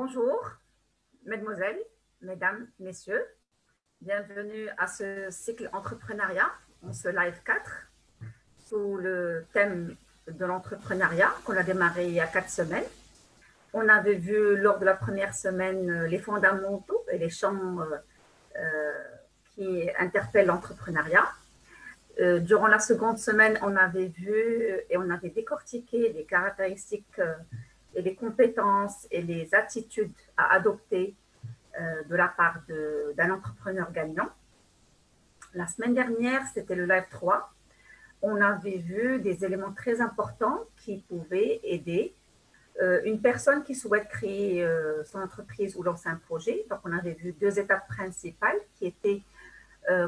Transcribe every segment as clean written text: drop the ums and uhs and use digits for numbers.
Bonjour, mesdemoiselles, mesdames, messieurs. Bienvenue à ce cycle entrepreneuriat, en ce live 4, sous le thème de l'entrepreneuriat qu'on a démarré il y a 4 semaines. On avait vu lors de la première semaine les fondamentaux et les champs qui interpellent l'entrepreneuriat. Durant la seconde semaine, on avait vu et on avait décortiqué les caractéristiques et les compétences et les attitudes à adopter de la part d'un entrepreneur gagnant. La semaine dernière, c'était le live 3. On avait vu des éléments très importants qui pouvaient aider une personne qui souhaite créer son entreprise ou lancer un projet. Donc, on avait vu 2 étapes principales qui étaient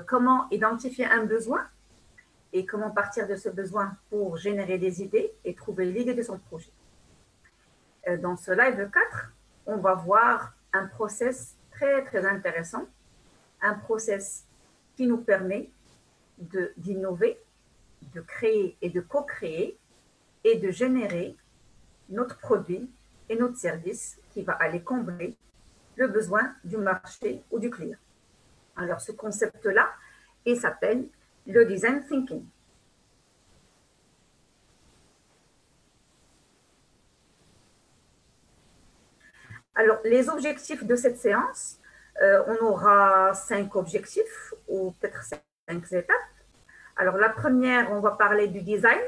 comment identifier un besoin et comment partir de ce besoin pour générer des idées et trouver l'idée de son projet. Dans ce live 4, on va voir un process très, très intéressant, un process qui nous permet d'innover, de créer et de co-créer et de générer notre produit et notre service qui va aller combler le besoin du marché ou du client. Alors, ce concept-là, il s'appelle le design thinking. Alors, les objectifs de cette séance, on aura 5 objectifs ou peut-être 5 étapes. Alors, la première, on va parler du design.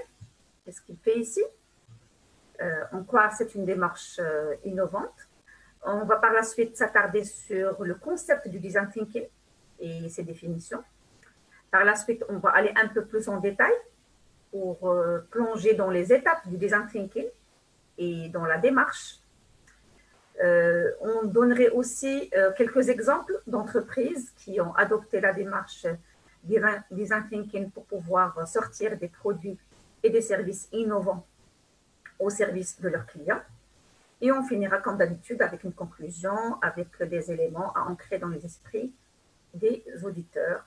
Qu'est-ce qu'il fait ici? En quoi c'est une démarche innovante. On va par la suite s'attarder sur le concept du design thinking et ses définitions. Par la suite, on va aller un peu plus en détail pour plonger dans les étapes du design thinking et dans la démarche. On donnerait aussi quelques exemples d'entreprises qui ont adopté la démarche design thinking pour pouvoir sortir des produits et des services innovants au service de leurs clients. Et on finira comme d'habitude avec une conclusion, avec des éléments à ancrer dans les esprits des auditeurs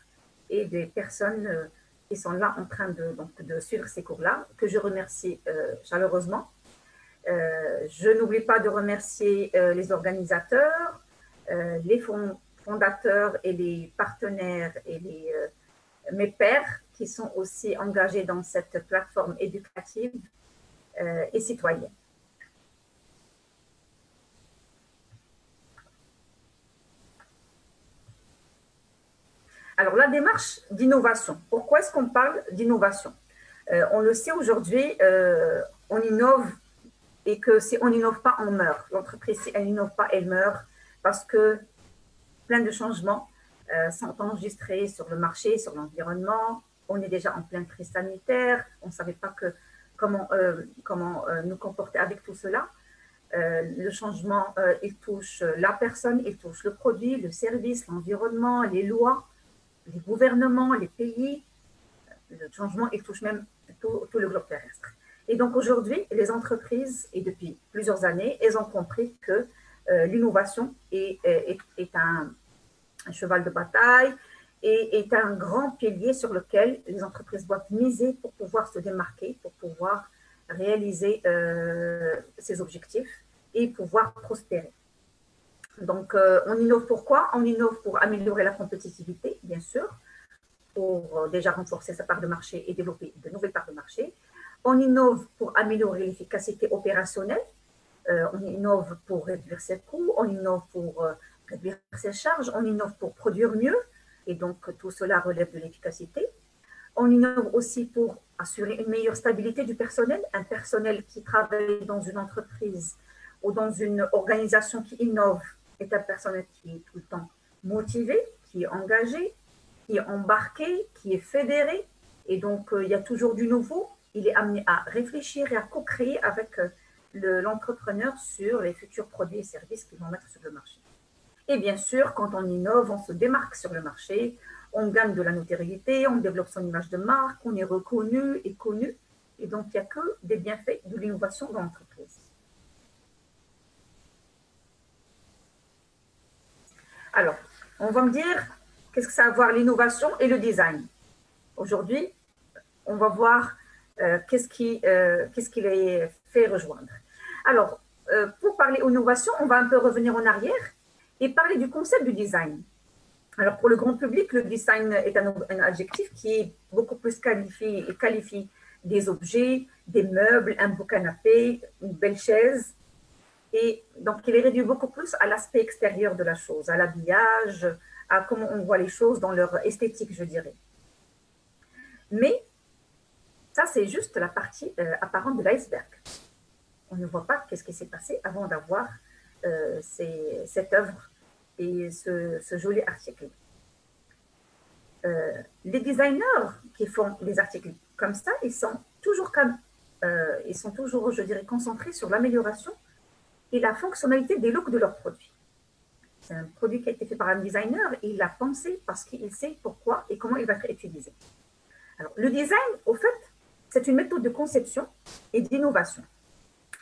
et des personnes qui sont là en train de suivre ces cours-là, que je remercie chaleureusement. Je n'oublie pas de remercier les organisateurs, les fondateurs et les partenaires et mes pairs qui sont aussi engagés dans cette plateforme éducative et citoyenne. Alors, la démarche d'innovation. Pourquoi est-ce qu'on parle d'innovation? On le sait aujourd'hui, on innove et que si on n'innove pas, on meurt. L'entreprise, si elle n'innove pas, elle meurt parce que plein de changements sont enregistrés sur le marché, sur l'environnement. On est déjà en pleine crise sanitaire. On ne savait pas comment nous comporter avec tout cela. Le changement, il touche la personne, il touche le produit, le service, l'environnement, les lois, les gouvernements, les pays. Le changement, il touche même tout le globe terrestre. Et donc aujourd'hui, les entreprises, et depuis plusieurs années, elles ont compris que l'innovation est un cheval de bataille et est un grand pilier sur lequel les entreprises doivent miser pour pouvoir se démarquer, pour pouvoir réaliser ses objectifs et pouvoir prospérer. Donc, on innove pourquoi? On innove pour améliorer la compétitivité, bien sûr, pour déjà renforcer sa part de marché et développer de nouvelles parts de marché. On innove pour améliorer l'efficacité opérationnelle. On innove pour réduire ses coûts. On innove pour réduire ses charges. On innove pour produire mieux. Et donc, tout cela relève de l'efficacité. On innove aussi pour assurer une meilleure stabilité du personnel. Un personnel qui travaille dans une entreprise ou dans une organisation qui innove est un personnel qui est tout le temps motivé, qui est engagé, qui est embarqué, qui est fédéré. Et donc, il y a toujours du nouveau. Il est amené à réfléchir et à co-créer avec l'entrepreneur sur les futurs produits et services qu'ils vont mettre sur le marché. Et bien sûr, quand on innove, on se démarque sur le marché, on gagne de la notoriété, on développe son image de marque, on est reconnu et connu. Et donc, il n'y a que des bienfaits de l'innovation dans l'entreprise. Alors, on va me dire, qu'est-ce que ça a à voir l'innovation et le design? Aujourd'hui, on va voir qu'est-ce qui les fait rejoindre. Alors, pour parler innovation, on va un peu revenir en arrière et parler du concept du design. Alors, pour le grand public, le design est un adjectif qui est beaucoup plus qualifie des objets, des meubles, un beau canapé, une belle chaise. Et donc, il est réduit beaucoup plus à l'aspect extérieur de la chose, à l'habillage, à comment on voit les choses dans leur esthétique, je dirais. Mais ça, c'est juste la partie apparente de l'iceberg. On ne voit pas qu'est-ce qui s'est passé avant d'avoir cette œuvre et ce joli article. Les designers qui font des articles comme ça, ils sont toujours, je dirais, concentrés sur l'amélioration et la fonctionnalité des looks de leurs produits. C'est un produit qui a été fait par un designer et il l'a pensé parce qu'il sait pourquoi et comment il va être utilisé. Alors, le design, au fait, c'est une méthode de conception et d'innovation.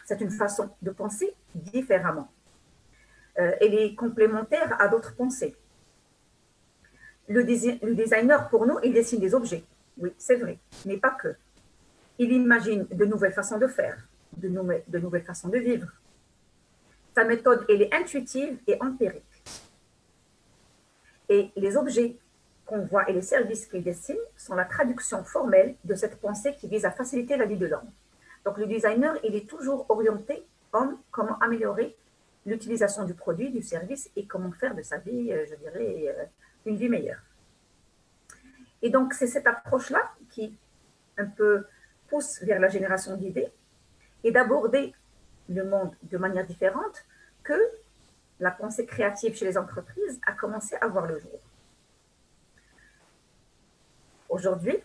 C'est une façon de penser différemment. Elle est complémentaire à d'autres pensées. Le designer, pour nous, il dessine des objets. Oui, c'est vrai, mais pas que. Il imagine de nouvelles façons de faire, de nouvelles façons de vivre. Sa méthode, elle est intuitive et empirique. Et les objets qu'on voit et les services qu'il dessine sont la traduction formelle de cette pensée qui vise à faciliter la vie de l'homme. Donc, le designer, il est toujours orienté comme comment améliorer l'utilisation du produit, du service et comment faire de sa vie, je dirais, une vie meilleure. Et donc, c'est cette approche-là qui un peu pousse vers la génération d'idées et d'aborder le monde de manière différente que la pensée créative chez les entreprises a commencé à voir le jour. Aujourd'hui,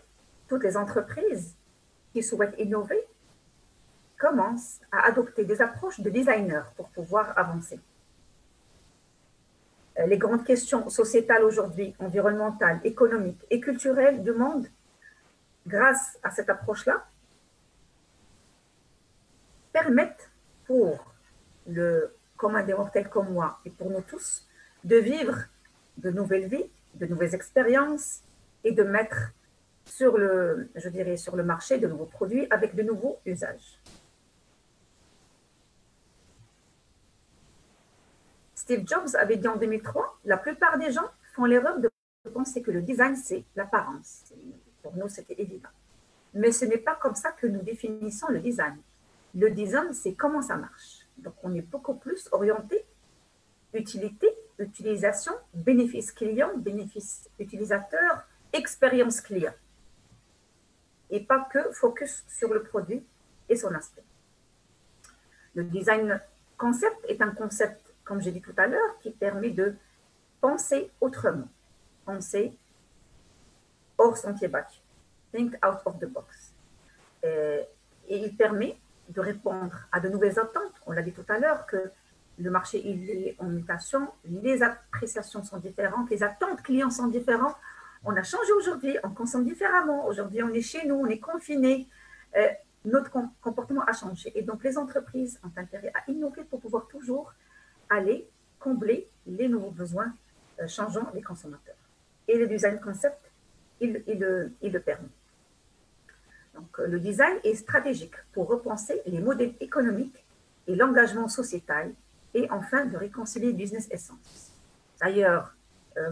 toutes les entreprises qui souhaitent innover commencent à adopter des approches de designers pour pouvoir avancer. Les grandes questions sociétales aujourd'hui, environnementales, économiques et culturelles du monde, grâce à cette approche-là, permettent pour le commun des mortels comme moi et pour nous tous de vivre de nouvelles vies, de nouvelles expériences et de mettre sur le marché de nouveaux produits avec de nouveaux usages. Steve Jobs avait dit en 2003, la plupart des gens font l'erreur de penser que le design, c'est l'apparence. Pour nous, c'était évident. Mais ce n'est pas comme ça que nous définissons le design. Le design, c'est comment ça marche. Donc, on est beaucoup plus orienté utilité, utilisation, bénéfice client, bénéfice utilisateur, expérience client. Et pas que focus sur le produit et son aspect. Le design concept est un concept, comme j'ai dit tout à l'heure, qui permet de penser autrement, penser hors sentier battu, think out of the box. Et il permet de répondre à de nouvelles attentes. On l'a dit tout à l'heure que le marché il est en mutation, les appréciations sont différentes, les attentes clients sont différentes. On a changé aujourd'hui, on consomme différemment. Aujourd'hui, on est chez nous, on est confiné. Notre comportement a changé. Et donc, les entreprises ont intérêt à innover pour pouvoir toujours aller combler les nouveaux besoins changeants des consommateurs. Et le design concept, il le permet. Donc, le design est stratégique pour repenser les modèles économiques et l'engagement sociétal et enfin de réconcilier business et sens. D'ailleurs,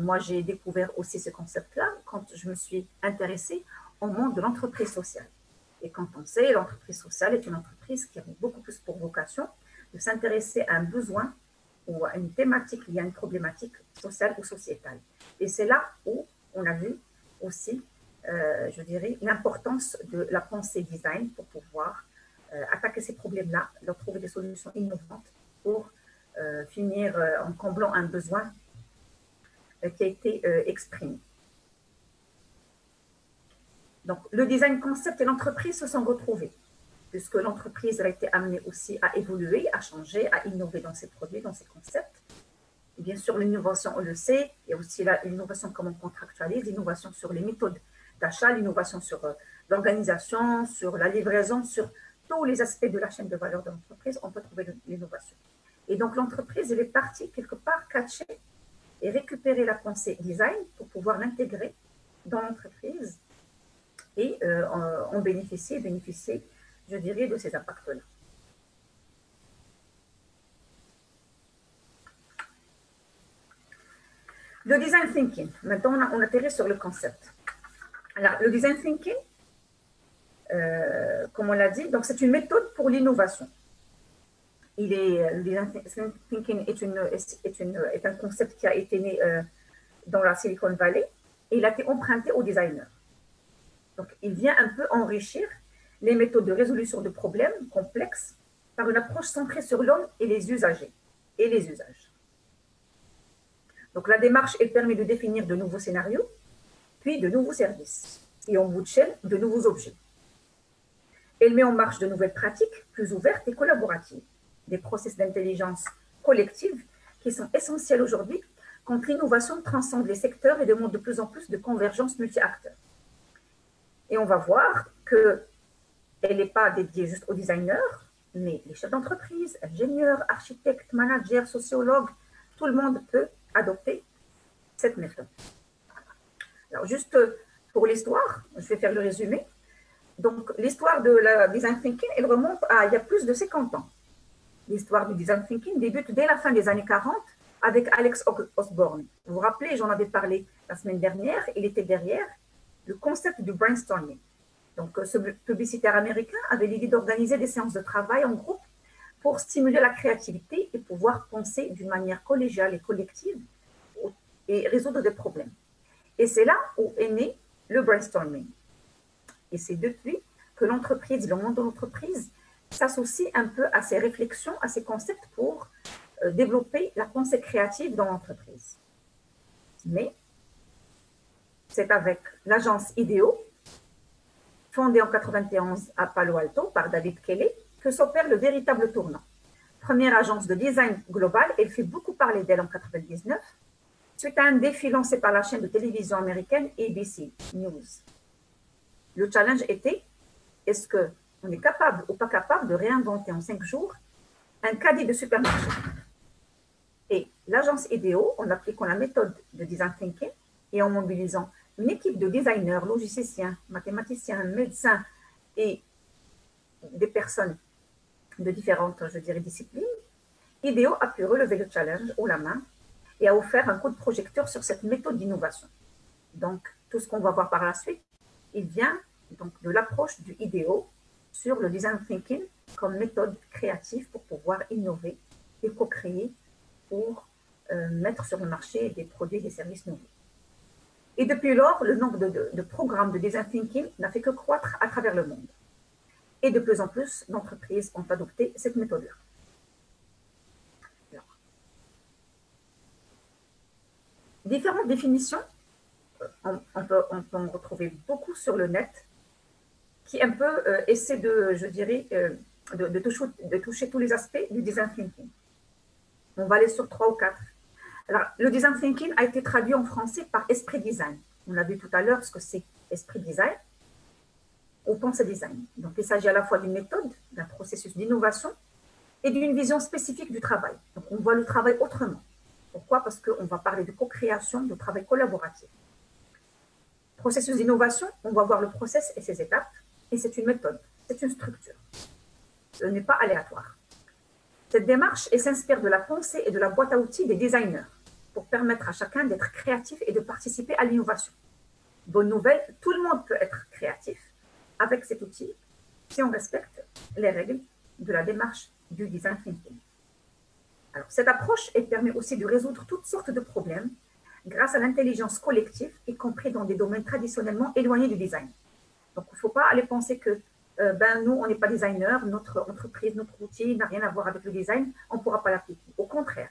moi, j'ai découvert aussi ce concept-là quand je me suis intéressée au monde de l'entreprise sociale. Et quand on sait, l'entreprise sociale est une entreprise qui a beaucoup plus pour vocation de s'intéresser à un besoin ou à une thématique liée à une problématique sociale ou sociétale. Et c'est là où on a vu aussi, je dirais, l'importance de la pensée design pour pouvoir attaquer ces problèmes-là, leur trouver des solutions innovantes pour finir en comblant un besoin qui a été exprimé. Donc, le design concept et l'entreprise se sont retrouvés, puisque l'entreprise a été amenée aussi à évoluer, à changer, à innover dans ses produits, dans ses concepts. Et bien sûr, l'innovation, on le sait, il y a aussi l'innovation comme on contractualise, l'innovation sur les méthodes d'achat, l'innovation sur l'organisation, sur la livraison, sur tous les aspects de la chaîne de valeur de l'entreprise, on peut trouver l'innovation. Et donc, l'entreprise, elle est partie quelque part catcher et récupérer la pensée design pour pouvoir l'intégrer dans l'entreprise et en bénéficier, je dirais, de ces impacts-là. Le design thinking. Maintenant, on atterrit sur le concept. Alors, le design thinking, comme on l'a dit, donc c'est une méthode pour l'innovation. Le design thinking est un concept qui a été né dans la Silicon Valley et il a été emprunté aux designers. Donc, il vient un peu enrichir les méthodes de résolution de problèmes complexes par une approche centrée sur l'homme et les usagers et les usages. Donc, la démarche, elle permet de définir de nouveaux scénarios, puis de nouveaux services, et en bout de chaîne, de nouveaux objets. Elle met en marche de nouvelles pratiques plus ouvertes et collaboratives, des processus d'intelligence collective qui sont essentiels aujourd'hui quand l'innovation transcende les secteurs et demande de plus en plus de convergence multi-acteurs. Et on va voir qu'elle n'est pas dédiée juste aux designers, mais les chefs d'entreprise, ingénieurs, architectes, managers, sociologues, tout le monde peut adopter cette méthode. Alors, juste pour l'histoire, je vais faire le résumé. Donc, l'histoire de la design thinking, elle remonte à il y a plus de 50 ans. L'histoire du design thinking débute dès la fin des années 40 avec Alex Osborne. Vous vous rappelez, j'en avais parlé la semaine dernière, il était derrière le concept du brainstorming. Donc, ce publicitaire américain avait l'idée d'organiser des séances de travail en groupe pour stimuler la créativité et pouvoir penser d'une manière collégiale et collective et résoudre des problèmes. Et c'est là où est né le brainstorming. Et c'est depuis que l'entreprise, le monde de l'entreprise, s'associe un peu à ces réflexions, à ces concepts pour développer la pensée créative dans l'entreprise. Mais c'est avec l'agence IDEO, fondée en 1991 à Palo Alto par David Kelley, que s'opère le véritable tournant. Première agence de design global, elle fait beaucoup parler d'elle en 1999, suite à un défi lancé par la chaîne de télévision américaine ABC News. Le challenge était, est-ce qu'on est capable ou pas capable de réinventer en 5 jours un caddie de supermarché? Et l'agence IDEO, en appliquant la méthode de design thinking et en mobilisant une équipe de designers, logiciens, mathématiciens, médecins et des personnes de différentes, je dirais, disciplines, IDEO a pu relever le challenge haut la main et a offert un coup de projecteur sur cette méthode d'innovation. Donc, tout ce qu'on va voir par la suite, il vient donc de l'approche du IDEO sur le design thinking comme méthode créative pour pouvoir innover et co-créer pour mettre sur le marché des produits et des services nouveaux. Et depuis lors, le nombre de programmes de design thinking n'a fait que croître à travers le monde. Et de plus en plus d'entreprises ont adopté cette méthode-là. Différentes définitions, on peut en retrouver beaucoup sur le net, qui un peu essaient de, je dirais, de toucher tous les aspects du design thinking. On va aller sur 3 ou 4. Alors, le design thinking a été traduit en français par esprit design. On a vu tout à l'heure ce que c'est esprit design ou pensée design. Donc, il s'agit à la fois d'une méthode, d'un processus d'innovation et d'une vision spécifique du travail. Donc, on voit le travail autrement. Pourquoi? Parce qu'on va parler de co-création, de travail collaboratif. Processus d'innovation, on va voir le process et ses étapes, et c'est une méthode, c'est une structure. Ce n'est pas aléatoire. Cette démarche s'inspire de la pensée et de la boîte à outils des designers pour permettre à chacun d'être créatif et de participer à l'innovation. Bonne nouvelle, tout le monde peut être créatif avec cet outil si on respecte les règles de la démarche du design thinking. Alors, cette approche, elle permet aussi de résoudre toutes sortes de problèmes grâce à l'intelligence collective, y compris dans des domaines traditionnellement éloignés du design. Donc, il ne faut pas aller penser que nous, on n'est pas designer, notre entreprise, notre outil n'a rien à voir avec le design, on ne pourra pas l'appliquer. Au contraire,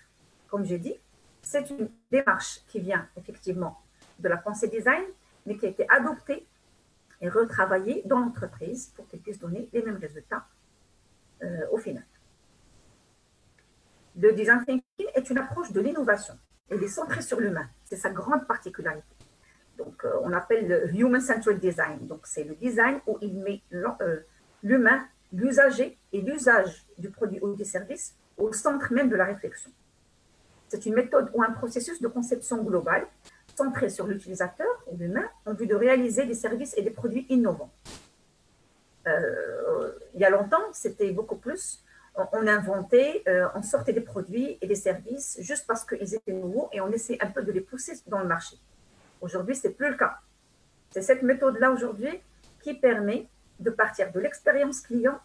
comme j'ai dit, c'est une démarche qui vient effectivement de la pensée design, mais qui a été adoptée et retravaillée dans l'entreprise pour qu'elle puisse donner les mêmes résultats au final. Le design thinking est une approche de l'innovation. Elle est centrée sur l'humain. C'est sa grande particularité. Donc, on appelle le human-centered design. Donc, c'est le design où il met l'humain, l'usager et l'usage du produit ou du service au centre même de la réflexion. C'est une méthode ou un processus de conception globale centré sur l'utilisateur ou l'humain en vue de réaliser des services et des produits innovants. Il y a longtemps, c'était beaucoup plus on inventait, on sortait des produits et des services juste parce qu'ils étaient nouveaux et on essayait un peu de les pousser dans le marché. Aujourd'hui, ce n'est plus le cas. C'est cette méthode-là aujourd'hui qui permet de partir de l'expérience client,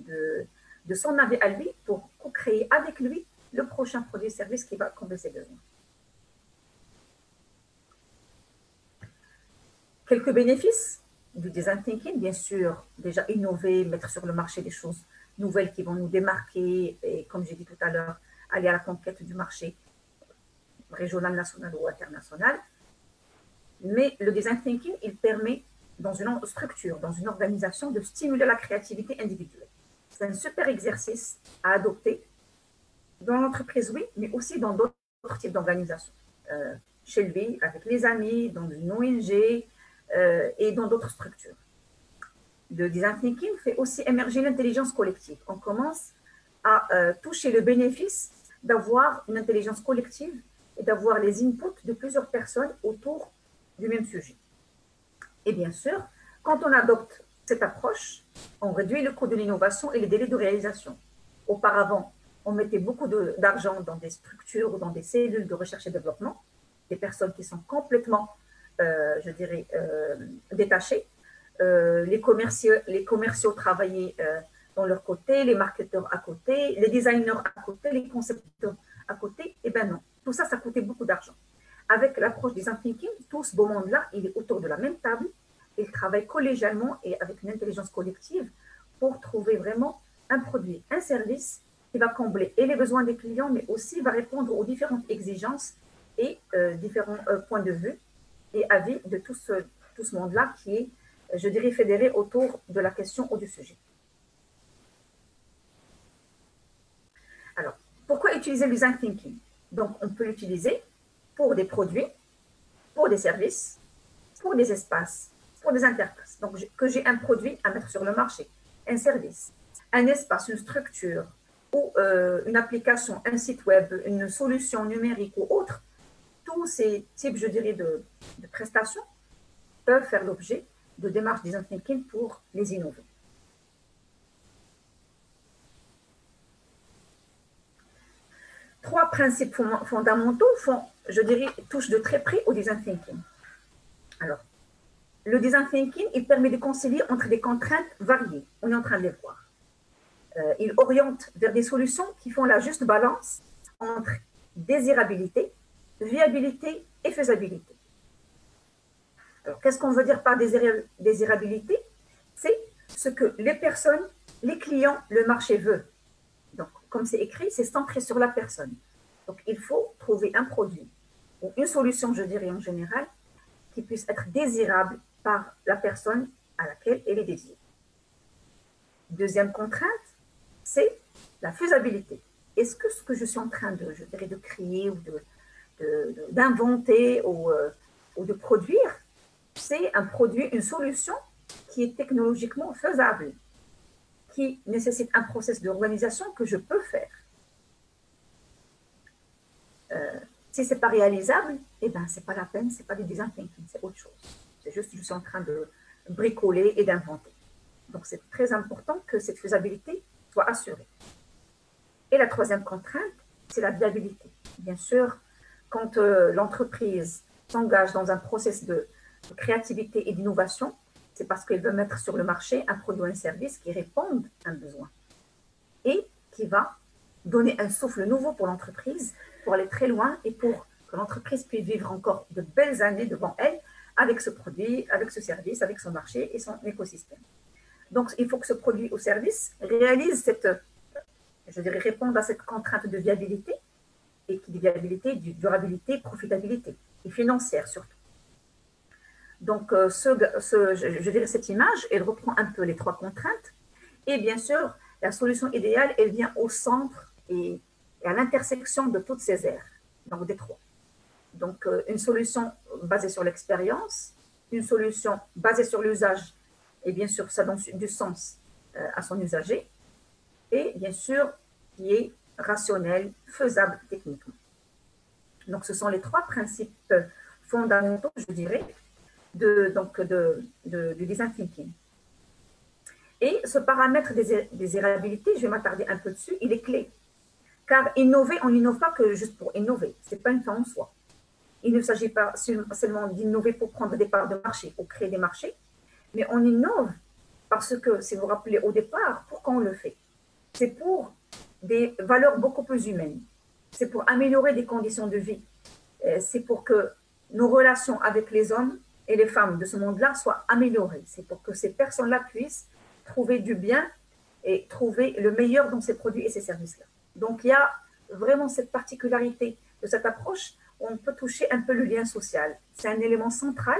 de son avis à lui, pour co-créer avec lui le prochain produit et service qui va combler ses besoins. Quelques bénéfices du design thinking, bien sûr, déjà innover, mettre sur le marché des choses nouvelles qui vont nous démarquer et, comme j'ai dit tout à l'heure, aller à la conquête du marché régional, national ou international. Mais le design thinking, il permet, dans une structure, dans une organisation, de stimuler la créativité individuelle. C'est un super exercice à adopter dans l'entreprise, oui, mais aussi dans d'autres types d'organisations. Chez lui, avec les amis, dans une ONG et dans d'autres structures. Le design thinking fait aussi émerger l'intelligence collective. On commence à toucher le bénéfice d'avoir une intelligence collective et d'avoir les inputs de plusieurs personnes autour du même sujet. Et bien sûr, quand on adopte cette approche, on réduit le coût de l'innovation et les délais de réalisation. Auparavant, on mettait beaucoup d'argent dans des structures ou dans des cellules de recherche et développement, des personnes qui sont complètement, je dirais, détachées. Les commerciaux travaillaient dans leur côté, les marketeurs à côté, les designers à côté, les concepteurs à côté. Eh bien non, tout ça, ça coûtait beaucoup d'argent. Avec l'approche design thinking, tout ce beau monde-là, il est autour de la même table, il travaille collégialement et avec une intelligence collective pour trouver vraiment un produit, un service qui va combler et les besoins des clients, mais aussi va répondre aux différentes exigences et différents points de vue et avis de tout ce monde-là qui est, je dirais, fédéré autour de la question ou du sujet. Alors, pourquoi utiliser le design thinking? Donc, on peut l'utiliser pour des produits, pour des services, pour des espaces, pour des interfaces. Donc, que j'ai un produit à mettre sur le marché, un service, un espace, une structure, ou une application, un site web, une solution numérique ou autre, tous ces types, je dirais, de prestations peuvent faire l'objet de démarches design thinking pour les innover. Trois principes fondamentaux je dirais, touchent de très près au design thinking. Alors, le design thinking, il permet de concilier entre des contraintes variées. On est en train de les voir. Il oriente vers des solutions qui font la juste balance entre désirabilité, viabilité et faisabilité. Alors, qu'est-ce qu'on veut dire par désirabilité? C'est ce que les personnes, les clients, le marché veut. Donc, comme c'est écrit, c'est centré sur la personne. Donc, il faut trouver un produit ou une solution, je dirais en général, qui puisse être désirable par la personne à laquelle elle est dédiée. Deuxième contrainte, c'est la faisabilité. Est-ce que ce que je suis en train de, je dirais, de créer ou d'inventer ou de produire, c'est un produit, une solution qui est technologiquement faisable, qui nécessite un processus d'organisation que je peux faire. Si ce n'est pas réalisable, eh ben, ce n'est pas la peine, ce n'est pas du design thinking, c'est autre chose. C'est juste que je suis en train de bricoler et d'inventer. Donc, c'est très important que cette faisabilité soit assurée. Et la troisième contrainte, c'est la viabilité. Bien sûr, quand l'entreprise s'engage dans un processus de créativité et d'innovation, c'est parce qu'elle veut mettre sur le marché un produit ou un service qui répond à un besoin et qui va donner un souffle nouveau pour l'entreprise, pour aller très loin et pour que l'entreprise puisse vivre encore de belles années devant elle avec ce produit, avec ce service, avec son marché et son écosystème. Donc, il faut que ce produit ou service réalise cette, je dirais, réponde à cette contrainte de viabilité, et qui dit viabilité, durabilité, profitabilité, et financière surtout. Donc, je dirais cette image, elle reprend un peu les trois contraintes, et bien sûr, la solution idéale, elle vient au centre et à l'intersection de toutes ces aires, donc des trois. Donc, une solution basée sur l'expérience, une solution basée sur l'usage, et bien sûr, ça donne du sens à son usager, et bien sûr, qui est rationnel, faisable techniquement. Donc, ce sont les trois principes fondamentaux, je dirais, du design thinking. Et ce paramètre désirabilité, je vais m'attarder un peu dessus, il est clé. Car innover, on n'innove pas que juste pour innover. Ce n'est pas une fin en soi. Il ne s'agit pas seulement d'innover pour prendre des parts de marché, pour créer des marchés, mais on innove parce que, si vous vous rappelez au départ, pourquoi on le fait? C'est pour des valeurs beaucoup plus humaines. C'est pour améliorer des conditions de vie. C'est pour que nos relations avec les hommes et les femmes de ce monde-là soient améliorées. C'est pour que ces personnes-là puissent trouver du bien et trouver le meilleur dans ces produits et ces services-là. Donc, il y a vraiment cette particularité de cette approche où on peut toucher un peu le lien social. C'est un élément central,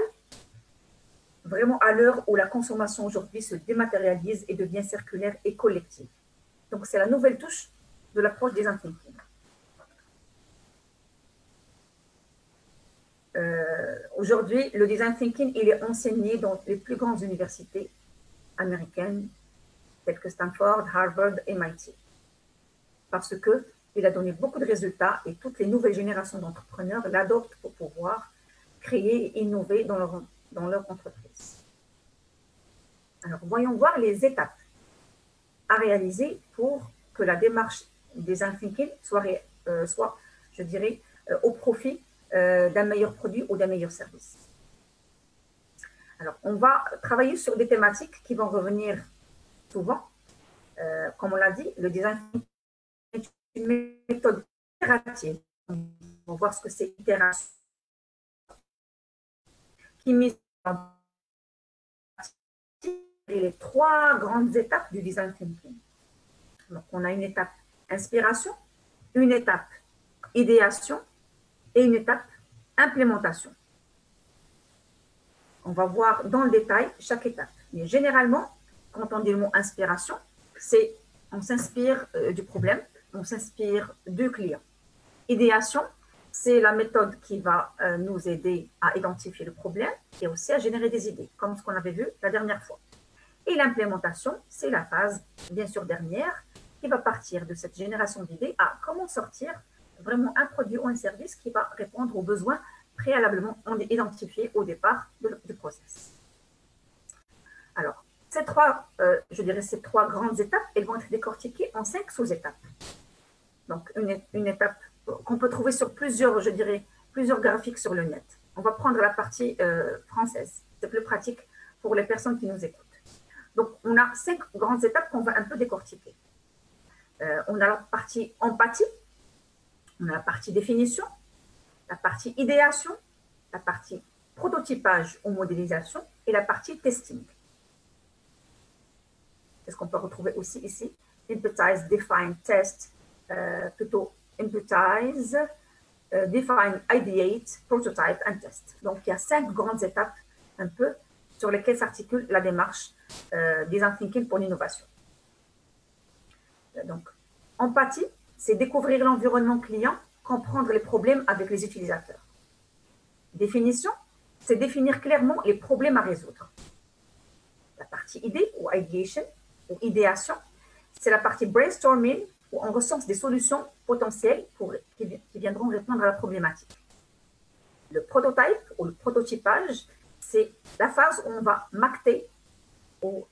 vraiment à l'heure où la consommation aujourd'hui se dématérialise et devient circulaire et collective. Donc, c'est la nouvelle touche de l'approche design thinking. Aujourd'hui, le design thinking, il est enseigné dans les plus grandes universités américaines, telles que Stanford, Harvard, MIT. Parce qu'il a donné beaucoup de résultats et toutes les nouvelles générations d'entrepreneurs l'adoptent pour pouvoir créer et innover dans leur entreprise. Alors, voyons voir les étapes à réaliser pour que la démarche design thinking soit je dirais, au profit d'un meilleur produit ou d'un meilleur service. Alors, on va travailler sur des thématiques qui vont revenir souvent. Comme on l'a dit, le design thinking est une méthode itérative. On va voir ce que c'est itération. Qui mise en les trois grandes étapes du design thinking. Donc, on a une étape inspiration, une étape idéation et une étape implémentation. On va voir dans le détail chaque étape. Mais généralement, quand on dit le mot inspiration, c'est on s'inspire du problème, on s'inspire du client. Idéation, c'est la méthode qui va nous aider à identifier le problème et aussi à générer des idées, comme ce qu'on avait vu la dernière fois. Et l'implémentation, c'est la phase, bien sûr, dernière, qui va partir de cette génération d'idées à comment sortir vraiment un produit ou un service qui va répondre aux besoins préalablement identifiés au départ du process. Alors, ces trois grandes étapes, elles vont être décortiquées en 5 sous-étapes. Donc, une étape qu'on peut trouver sur plusieurs graphiques sur le net. On va prendre la partie française. C'est plus pratique pour les personnes qui nous écoutent. Donc, on a 5 grandes étapes qu'on va un peu décortiquer. On a la partie empathie, on a la partie définition, la partie idéation, la partie prototypage ou modélisation et la partie testing. C'est ce qu'on peut retrouver aussi ici. Empathize, define, test, plutôt empathize, define, ideate, prototype and test. Donc, il y a 5 grandes étapes un peu sur lesquelles s'articule la démarche design thinking pour l'innovation. Donc, empathie, c'est découvrir l'environnement client, comprendre les problèmes avec les utilisateurs. Définition, c'est définir clairement les problèmes à résoudre. La partie idée ou ideation ou idéation, c'est la partie brainstorming où on recense des solutions potentielles qui viendront répondre à la problématique. Le prototype ou le prototypage, c'est la phase où on va macter ou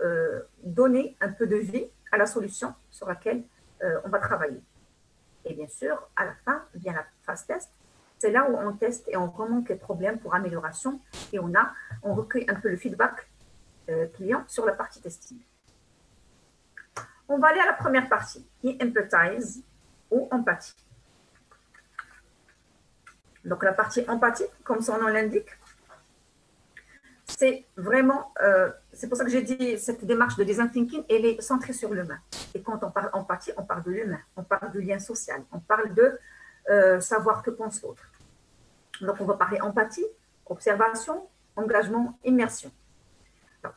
donner un peu de vie à la solution sur laquelle on va travailler. Et bien sûr, à la fin vient la phase test. C'est là où on teste et on remonte les problèmes pour amélioration et on recueille un peu le feedback client sur la partie testing. On va aller à la première partie, qui est empathize ou empathie. Donc la partie empathie, comme son nom l'indique, c'est vraiment, c'est pour ça que j'ai dit cette démarche de design thinking, elle est centrée sur l'humain. Et quand on parle empathie, on parle de l'humain, on parle du lien social, on parle de savoir que pense l'autre. Donc on va parler empathie, observation, engagement, immersion.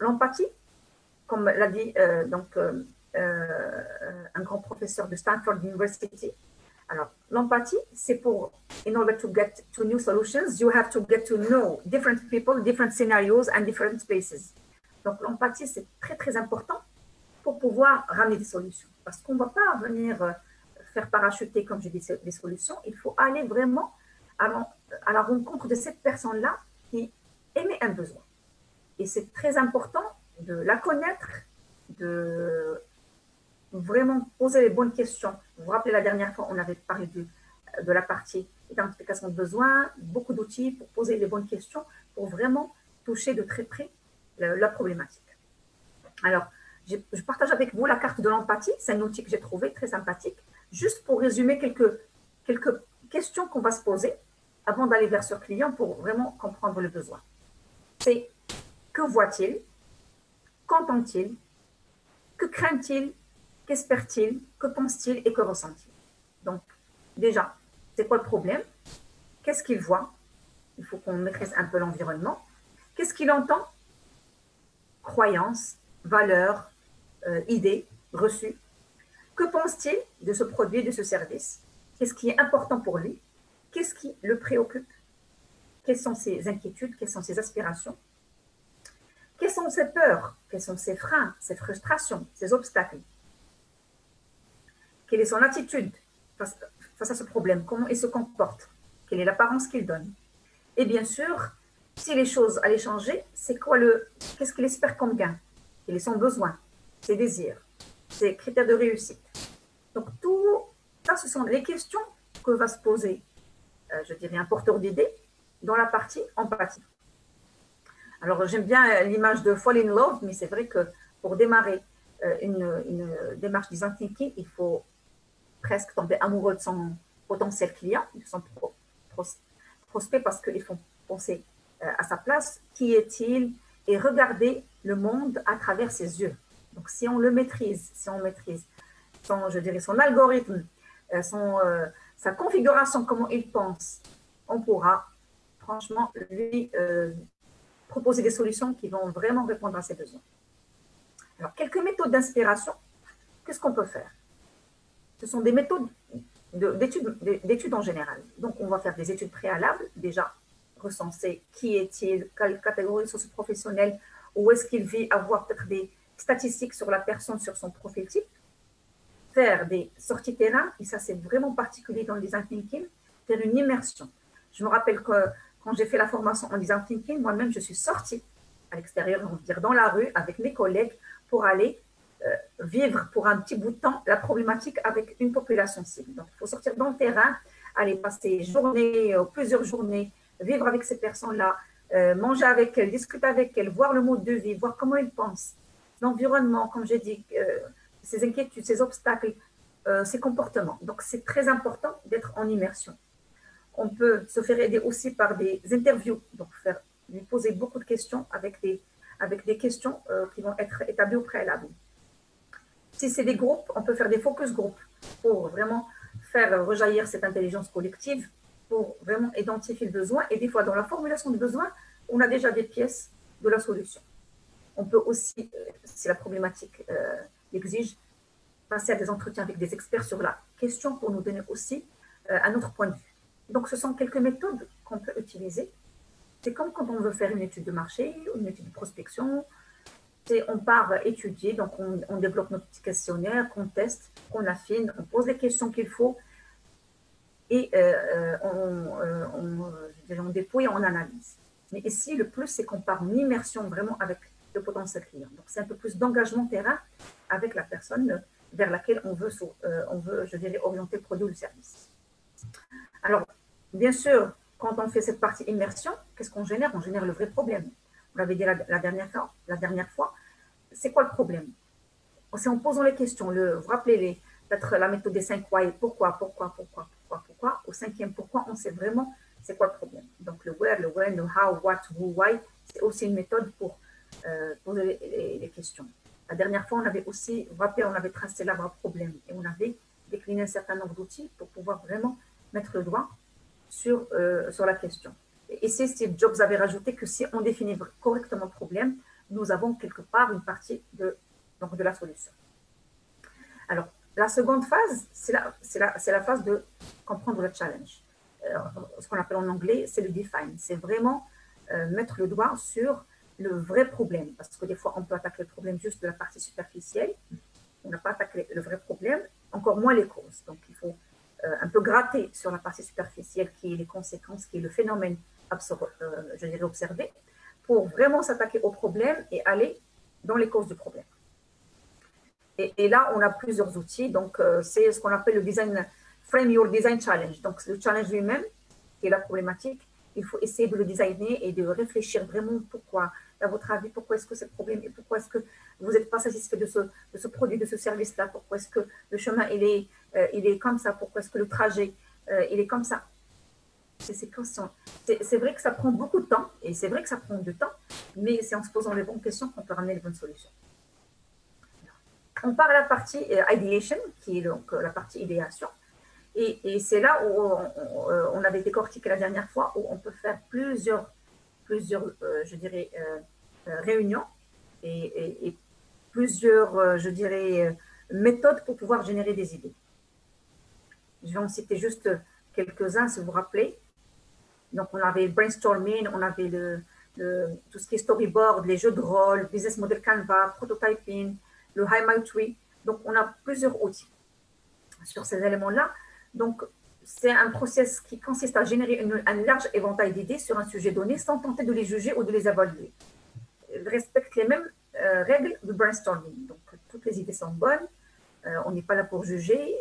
L'empathie, comme l'a dit un grand professeur de Stanford University, alors, l'empathie, c'est pour, in order to get to new solutions, you have to get to know different people, different scenarios and different spaces. Donc, l'empathie, c'est très, très important pour pouvoir ramener des solutions. Parce qu'on ne va pas venir faire parachuter, comme je dis, des solutions. Il faut aller vraiment à la rencontre de cette personne-là qui émet un besoin. Et c'est très important de la connaître, de vraiment poser les bonnes questions. Vous vous rappelez, la dernière fois, on avait parlé de la partie identification de besoins, beaucoup d'outils pour poser les bonnes questions, pour vraiment toucher de très près la problématique. Alors, je partage avec vous la carte de l'empathie. C'est un outil que j'ai trouvé très sympathique. Juste pour résumer quelques questions qu'on va se poser avant d'aller vers ce client pour vraiment comprendre le besoin. C'est: que voit-il? Qu'entend-il? Que craint-il? Qu'espère-t-il? Que pense-t-il et que ressent-il? Donc, déjà, c'est quoi le problème? Qu'est-ce qu'il voit? Il faut qu'on maîtrise un peu l'environnement. Qu'est-ce qu'il entend? Croyances, valeurs, idées reçues. Que pense-t-il de ce produit, de ce service? Qu'est-ce qui est important pour lui? Qu'est-ce qui le préoccupe? Quelles sont ses inquiétudes? Quelles sont ses aspirations? Quelles sont ses peurs? Quels sont ses freins, ses frustrations, ses obstacles? Quelle est son attitude face à ce problème? Comment il se comporte? Quelle est l'apparence qu'il donne? Et bien sûr, si les choses allaient changer, qu'est-ce qu'il espère comme gain? Quel est son besoin? Ses désirs? Ses critères de réussite? Donc tout ça, ce sont les questions que va se poser, je dirais, un porteur d'idées dans la partie empathie. Alors j'aime bien l'image de fall in love, mais c'est vrai que pour démarrer une démarche design thinking, il faut presque tomber amoureux de son potentiel client, de son prospect, parce qu'ils font penser à sa place, qui est-il, et regarder le monde à travers ses yeux. Donc si on le maîtrise, si on maîtrise je dirais, son algorithme, sa configuration, comment il pense, on pourra franchement lui proposer des solutions qui vont vraiment répondre à ses besoins. Alors, quelques méthodes d'inspiration, qu'est-ce qu'on peut faire? Ce sont des méthodes d'études en général. Donc, on va faire des études préalables, déjà recenser qui est-il, quelle catégorie socio-professionnelle, où est-ce qu'il vit, avoir peut-être des statistiques sur la personne, sur son profil type, faire des sorties terrain, et ça c'est vraiment particulier dans le design thinking, faire une immersion. Je me rappelle que quand j'ai fait la formation en design thinking, moi-même je suis sortie à l'extérieur, on va dire dans la rue, avec mes collègues, pour aller vivre pour un petit bout de temps la problématique avec une population cible. Donc, il faut sortir dans le terrain, aller passer plusieurs journées, vivre avec ces personnes-là, manger avec elles, discuter avec elles, voir le mode de vie, voir comment ils pensent, l'environnement, comme j'ai dit, ses inquiétudes, ses obstacles, ses comportements. Donc, c'est très important d'être en immersion. On peut se faire aider aussi par des interviews, donc lui poser beaucoup de questions avec des questions qui vont être établies au préalable. Si c'est des groupes, on peut faire des focus groupes pour vraiment faire rejaillir cette intelligence collective, pour vraiment identifier le besoin. Et des fois, dans la formulation du besoin, on a déjà des pièces de la solution. On peut aussi, si la problématique l'exige, passer à des entretiens avec des experts sur la question pour nous donner aussi un autre point de vue. Donc, ce sont quelques méthodes qu'on peut utiliser. C'est comme quand on veut faire une étude de marché, une étude de prospection. On part étudier, donc on développe notre petit questionnaire, qu'on teste, qu'on affine, on pose les questions qu'il faut et on dépouille et on analyse. Mais ici, le plus, c'est qu'on part en immersion vraiment avec le potentiel client. Donc, c'est un peu plus d'engagement terrain avec la personne vers laquelle on veut, je dirais, orienter le produit ou le service. Alors, bien sûr, quand on fait cette partie immersion, qu'est-ce qu'on génère? On génère le vrai problème. Vous l'avez dit la dernière fois, c'est quoi le problème? C'est en posant les questions. Vous rappelez peut-être la méthode des 5 why, pourquoi, au cinquième pourquoi, on sait vraiment c'est quoi le problème. Donc le where, le when, le how, what, who, why, c'est aussi une méthode pour poser les questions. La dernière fois, on avait aussi, vous vous rappelez, on avait tracé l'arbre problème et on avait décliné un certain nombre d'outils pour pouvoir vraiment mettre le doigt sur la question. Et ici, Steve Jobs avait rajouté que si on définit correctement le problème, nous avons quelque part une partie de la solution. Alors, la seconde phase, c'est la phase de comprendre le challenge. Ce qu'on appelle en anglais, c'est le define. C'est vraiment mettre le doigt sur le vrai problème. Parce que des fois, on peut attaquer le problème juste de la partie superficielle. On n'a pas attaqué le vrai problème, encore moins les causes. Donc, il faut un peu gratter sur la partie superficielle qui est les conséquences, qui est le phénomène, je dirais, observé, pour vraiment s'attaquer au problème et aller dans les causes du problème. Et là, on a plusieurs outils. Donc, c'est ce qu'on appelle le design, Frame Your Design Challenge. Donc, le challenge lui-même, qui est la problématique, il faut essayer de le designer et de réfléchir vraiment pourquoi, à votre avis, pourquoi est-ce que c'est le problème et pourquoi est-ce que vous n'êtes pas satisfait de ce produit, de ce service-là, pourquoi est-ce que le chemin, il est comme ça, pourquoi est-ce que le trajet, il est comme ça. C'est vrai que ça prend beaucoup de temps et c'est vrai que ça prend du temps, mais c'est en se posant les bonnes questions qu'on peut ramener les bonnes solutions. On part à la partie ideation, qui est donc la partie idéation. Et c'est là où on avait décortiqué la dernière fois, où on peut faire plusieurs je dirais, réunions et plusieurs, je dirais, méthodes pour pouvoir générer des idées. Je vais en citer juste quelques-uns, si vous vous rappelez. Donc, on avait le brainstorming, on avait tout ce qui est storyboard, les jeux de rôle, business model Canva, prototyping, le High Tree. Donc, on a plusieurs outils sur ces éléments-là. Donc, c'est un process qui consiste à générer un large éventail d'idées sur un sujet donné sans tenter de les juger ou de les évaluer. Il respecte les mêmes règles du brainstorming. Donc, toutes les idées sont bonnes. On n'est pas là pour juger.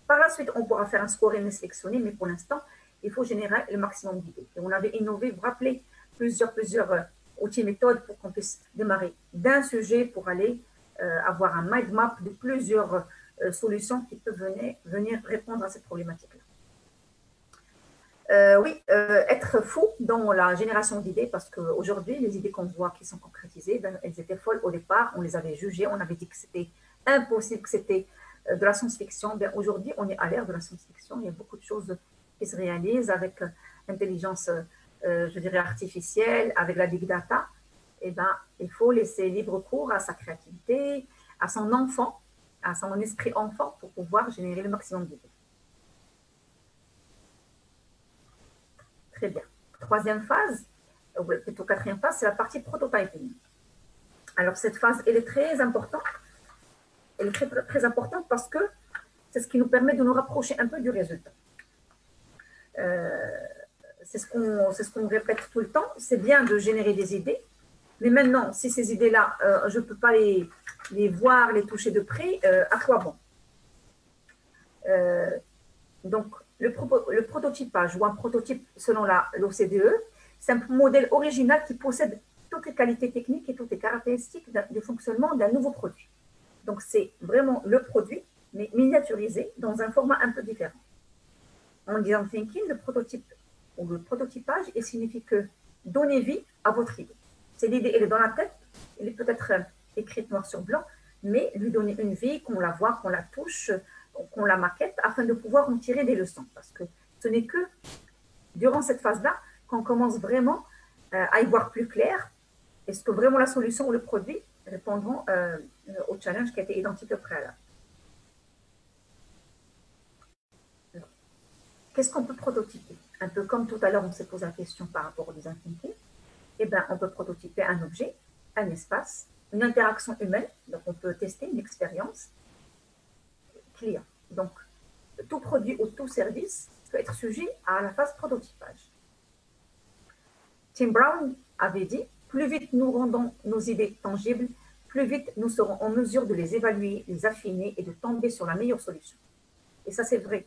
Par la suite, on pourra faire un scoring et sélectionner, mais pour l'instant, il faut générer le maximum d'idées. Et on avait innové, vous vous rappelez, plusieurs outils et méthodes pour qu'on puisse démarrer d'un sujet pour aller avoir un mind map de plusieurs solutions qui peuvent venir répondre à cette problématique-là. Oui, être fou dans la génération d'idées, parce qu'aujourd'hui, les idées qu'on voit qui sont concrétisées, ben, elles étaient folles au départ, on les avait jugées, on avait dit que c'était impossible, que c'était de la science-fiction. Ben, aujourd'hui, on est à l'ère de la science-fiction, il y a beaucoup de choses qui se réalisent avec l'intelligence, je dirais, artificielle, avec la big data. Et ben, il faut laisser libre cours à sa créativité, à son enfant, à son esprit enfant pour pouvoir générer le maximum d'idées. Très bien. Troisième phase, ou plutôt quatrième phase, c'est la partie prototyping. Alors, cette phase, elle est très importante. Elle est très, très importante parce que c'est ce qui nous permet de nous rapprocher un peu du résultat. C'est ce qu'on répète tout le temps. C'est bien de générer des idées, mais maintenant, si ces idées-là, je ne peux pas les voir, les toucher de près, à quoi bon? Donc, le prototypage ou un prototype selon l'OCDE, c'est un modèle original qui possède toutes les qualités techniques et toutes les caractéristiques du fonctionnement d'un nouveau produit. Donc, c'est vraiment le produit, mais miniaturisé dans un format un peu différent. En design thinking, le prototype ou le prototypage, il signifie que donner vie à votre idée. C'est l'idée, elle est dans la tête, elle est peut-être écrite noir sur blanc, mais lui donner une vie, qu'on la voit, qu'on la touche, qu'on la maquette, afin de pouvoir en tirer des leçons. Parce que ce n'est que durant cette phase-là qu'on commence vraiment à y voir plus clair. Est-ce que vraiment la solution ou le produit répondront au challenge qui a été identifié au préalable? Qu'est-ce qu'on peut prototyper? Un peu comme tout à l'heure, on s'est posé la question par rapport au design thinking. Eh bien, on peut prototyper un objet, un espace, une interaction humaine. Donc, on peut tester une expérience client. Donc, tout produit ou tout service peut être sujet à la phase prototypage. Tim Brown avait dit, plus vite nous rendons nos idées tangibles, plus vite nous serons en mesure de les évaluer, les affiner et de tomber sur la meilleure solution. Et ça, c'est vrai.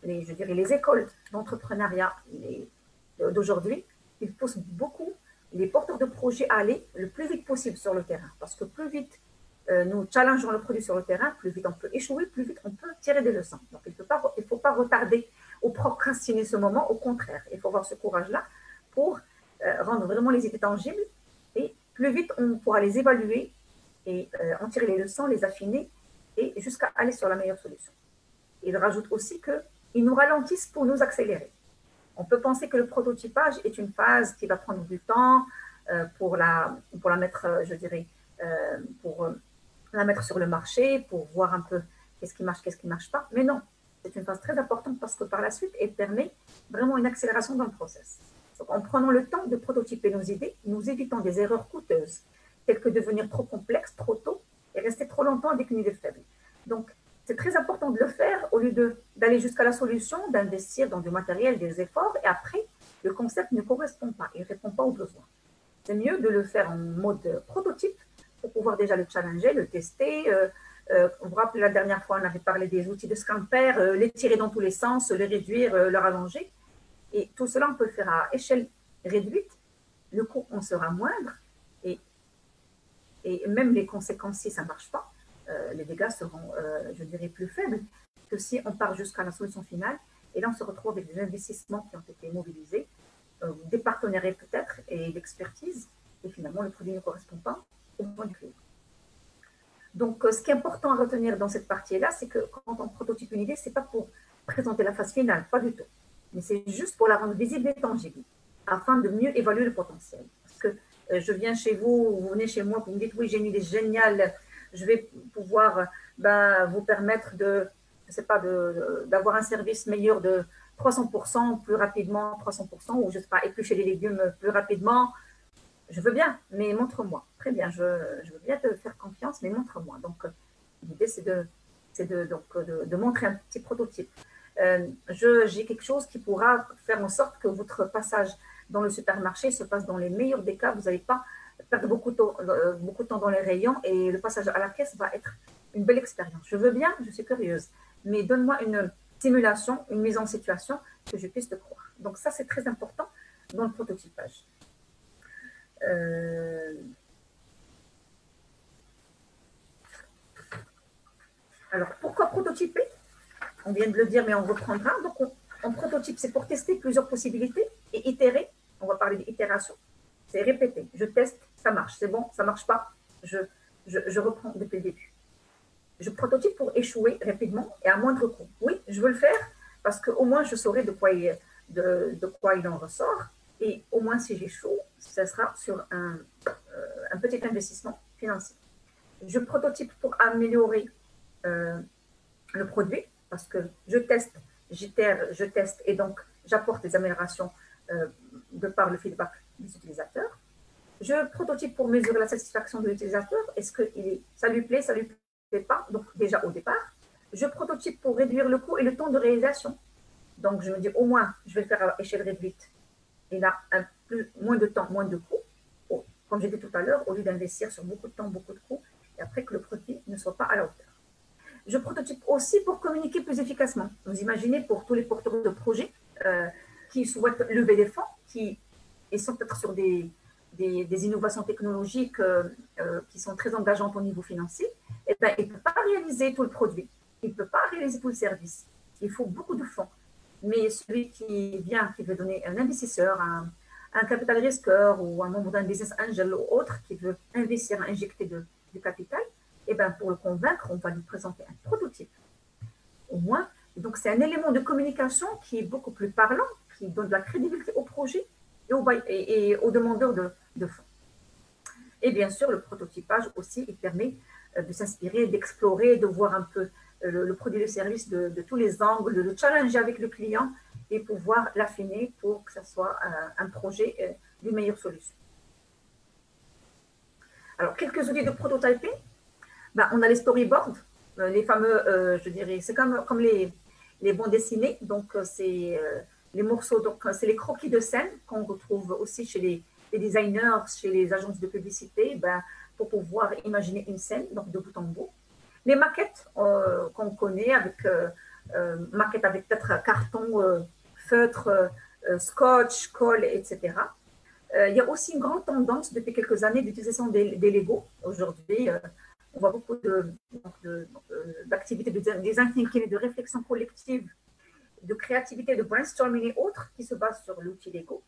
Je dirais les écoles d'entrepreneuriat d'aujourd'hui, ils poussent beaucoup les porteurs de projets à aller le plus vite possible sur le terrain. Parce que plus vite nous challengeons le produit sur le terrain, plus vite on peut échouer, plus vite on peut tirer des leçons. Donc, il ne faut pas retarder ou procrastiner ce moment. Au contraire, il faut avoir ce courage-là pour rendre vraiment les idées tangibles. Et plus vite on pourra les évaluer et en tirer les leçons, les affiner et jusqu'à aller sur la meilleure solution. Il rajoute aussi qu'ils nous ralentissent pour nous accélérer. On peut penser que le prototypage est une phase qui va prendre du temps pour la mettre, je dirais, pour la mettre sur le marché, pour voir un peu qu'est-ce qui ne marche pas. Mais non, c'est une phase très importante parce que par la suite, elle permet vraiment une accélération dans le process. Donc, en prenant le temps de prototyper nos idées, nous évitons des erreurs coûteuses, telles que devenir trop complexe, trop tôt, et rester trop longtemps avec une idée faible. Donc, c'est très important de le faire au lieu d'aller jusqu'à la solution, d'investir dans du matériel, des efforts, et après, le concept ne correspond pas, il ne répond pas aux besoins. C'est mieux de le faire en mode prototype pour pouvoir déjà le challenger, le tester, Vous vous rappelez, la dernière fois, on avait parlé des outils de scamper, les tirer dans tous les sens, les réduire, leur allonger. Et tout cela, on peut le faire à échelle réduite. Le coût en sera moindre. Et, et même les conséquences, si ça ne marche pas, les dégâts seront, je dirais, plus faibles que si on part jusqu'à la solution finale. Et là, on se retrouve avec des investissements qui ont été mobilisés, des partenariats peut-être et l'expertise. Et finalement, le produit ne correspond pas au point de vue. Donc, ce qui est important à retenir dans cette partie-là, c'est que quand on prototype une idée, ce n'est pas pour présenter la phase finale, pas du tout. Mais c'est juste pour la rendre visible et tangible, afin de mieux évaluer le potentiel. Parce que je viens chez vous, vous venez chez moi, vous me dites, oui, j'ai une idée géniale, je vais pouvoir vous permettre de, je sais pas, d'avoir un service meilleur de 300%, plus rapidement, 300%, ou je sais pas, éplucher les légumes plus rapidement. Je veux bien, mais montre-moi. Très bien, je veux bien te faire confiance, mais montre-moi. Donc, l'idée, c'est de montrer un petit prototype. J'ai quelque chose qui pourra faire en sorte que votre passage dans le supermarché se passe dans les meilleurs des cas. Vous n'allez pas perdre beaucoup de temps dans les rayons et le passage à la caisse va être une belle expérience. Je veux bien, je suis curieuse, mais donne-moi une simulation, une mise en situation que je puisse te croire. Donc, ça, c'est très important dans le prototypage. Alors, pourquoi prototyper? On vient de le dire, mais on reprendra. Donc, on prototype, c'est pour tester plusieurs possibilités et itérer. On va parler d'itération. C'est répéter. Je teste, ça marche. C'est bon, ça ne marche pas. Je reprends depuis le début. Je prototype pour échouer rapidement et à moindre coût. Oui, je veux le faire parce qu'au moins, je saurai de quoi il en ressort. Et au moins, si j'échoue, ce sera sur un petit investissement financier. Je prototype pour améliorer le produit parce que je teste, j'itère, je teste et donc j'apporte des améliorations de par le feedback des utilisateurs. Je prototype pour mesurer la satisfaction de l'utilisateur. Est-ce que ça lui plaît, ça ne lui plaît pas? Donc déjà au départ. Je prototype pour réduire le coût et le temps de réalisation. Donc je me dis au moins, je vais le faire à échelle réduite. Et là, moins de temps, moins de coûts. Comme j'ai dit tout à l'heure, au lieu d'investir sur beaucoup de temps, beaucoup de coûts, et après que le produit ne soit pas à la hauteur. Je prototype aussi pour communiquer plus efficacement. Vous imaginez pour tous les porteurs de projets qui souhaitent lever des fonds, qui sont peut-être sur des innovations technologiques qui sont très engageantes au niveau financier, et ben, il ne peut pas réaliser tout le produit, il ne peut pas réaliser tout le service. Il faut beaucoup de fonds. Mais celui qui vient, qui veut donner un investisseur, un capital risqueur ou un membre d'un business angel ou autre qui veut investir, injecter du capital, et ben pour le convaincre, on va lui présenter un prototype. Au moins, donc c'est un élément de communication qui est beaucoup plus parlant, qui donne de la crédibilité au projet et aux demandeurs de fonds. Et bien sûr, le prototypage aussi, il permet de s'inspirer, d'explorer, de voir un peu le produit et le service de tous les angles, de le challenger avec le client et pouvoir l'affiner pour que ce soit un projet d'une meilleure solution. Alors, quelques outils de prototyping. Ben, on a les storyboards, les fameux, je dirais, c'est comme les bandes dessinées. Donc, c'est les morceaux, donc c'est les croquis de scène qu'on retrouve aussi chez les designers, chez les agences de publicité, ben, pour pouvoir imaginer une scène, donc de bout en bout. Les maquettes qu'on connaît, maquettes avec peut-être carton, feutre, scotch, colle, etc. Il y a aussi une grande tendance depuis quelques années d'utilisation des Lego. Aujourd'hui, on voit beaucoup d'activités de design thinking et de réflexion collective, de créativité, de brainstorming et autres qui se basent sur l'outil Lego.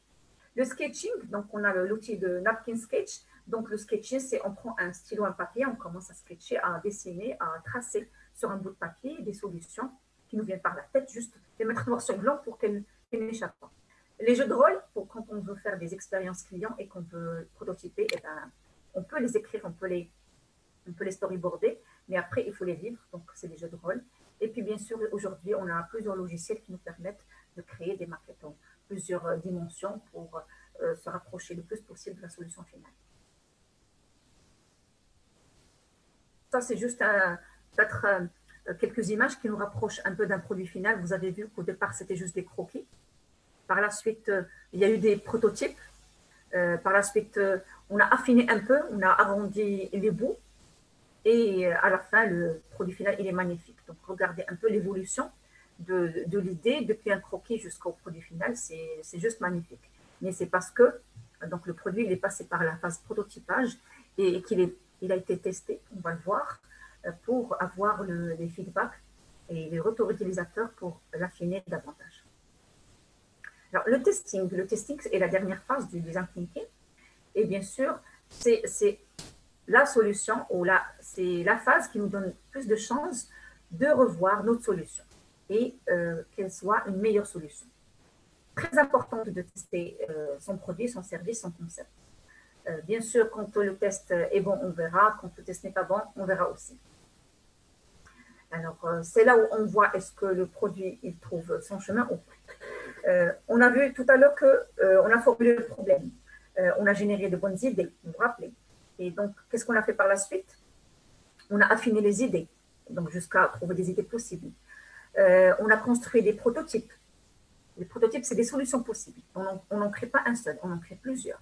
Le sketching, donc on a l'outil de napkin sketch. Donc le sketching, c'est on prend un stylo, un papier, on commence à sketcher, à dessiner, à tracer sur un bout de papier des solutions qui nous viennent par la tête, juste les mettre noir sur blanc pour qu'elles n'échappent pas. Les jeux de rôle, pour quand on veut faire des expériences clients et qu'on veut prototyper, eh ben, on peut les écrire, on peut les storyboarder, mais après, il faut les vivre, donc c'est des jeux de rôle. Et puis, bien sûr, aujourd'hui, on a plusieurs logiciels qui nous permettent de créer des maquettes en plusieurs dimensions pour se rapprocher le plus possible de la solution finale. Ça, c'est juste peut-être quelques images qui nous rapprochent un peu d'un produit final. Vous avez vu qu'au départ, c'était juste des croquis. Par la suite, il y a eu des prototypes. Par la suite, on a affiné un peu, on a arrondi les bouts. Et à la fin, le produit final, il est magnifique. Donc, regardez un peu l'évolution de l'idée depuis un croquis jusqu'au produit final, c'est juste magnifique. Mais c'est parce que donc, le produit il est passé par la phase prototypage et il a été testé, on va le voir, pour avoir les feedbacks et les retours utilisateurs pour l'affiner davantage. Alors, le testing est la dernière phase du design thinking. Et bien sûr, c'est la solution ou c'est la phase qui nous donne plus de chances de revoir notre solution et qu'elle soit une meilleure solution. Très importante de tester son produit, son service, son concept. Bien sûr, quand le test est bon, on verra. Quand le test n'est pas bon, on verra aussi. Alors, c'est là où on voit est-ce que le produit il trouve son chemin ou pas. On a vu tout à l'heure qu'on a formulé le problème. On a généré de bonnes idées, vous vous rappelez. Et donc, qu'est-ce qu'on a fait par la suite? On a affiné les idées, donc jusqu'à trouver des idées possibles. On a construit des prototypes. Les prototypes, c'est des solutions possibles. On n'en crée pas un seul, on en crée plusieurs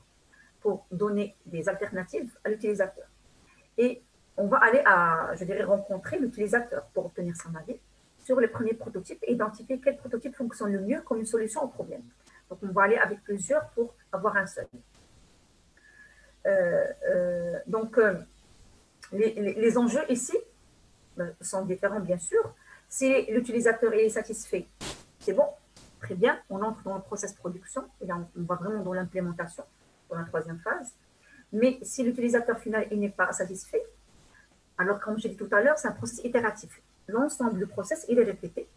pour donner des alternatives à l'utilisateur. Et on va aller rencontrer l'utilisateur pour obtenir son avis sur les premiers prototypes et identifier quel prototype fonctionne le mieux comme une solution au problème. Donc, on va aller avec plusieurs pour avoir un seul. Les enjeux ici sont différents, bien sûr. Si l'utilisateur est satisfait, c'est bon, très bien, on entre dans le process production, et là, on va vraiment dans l'implémentation, dans la troisième phase. Mais si l'utilisateur final n'est pas satisfait, alors comme j'ai dit tout à l'heure, c'est un processus itératif. L'ensemble du process, il est répété,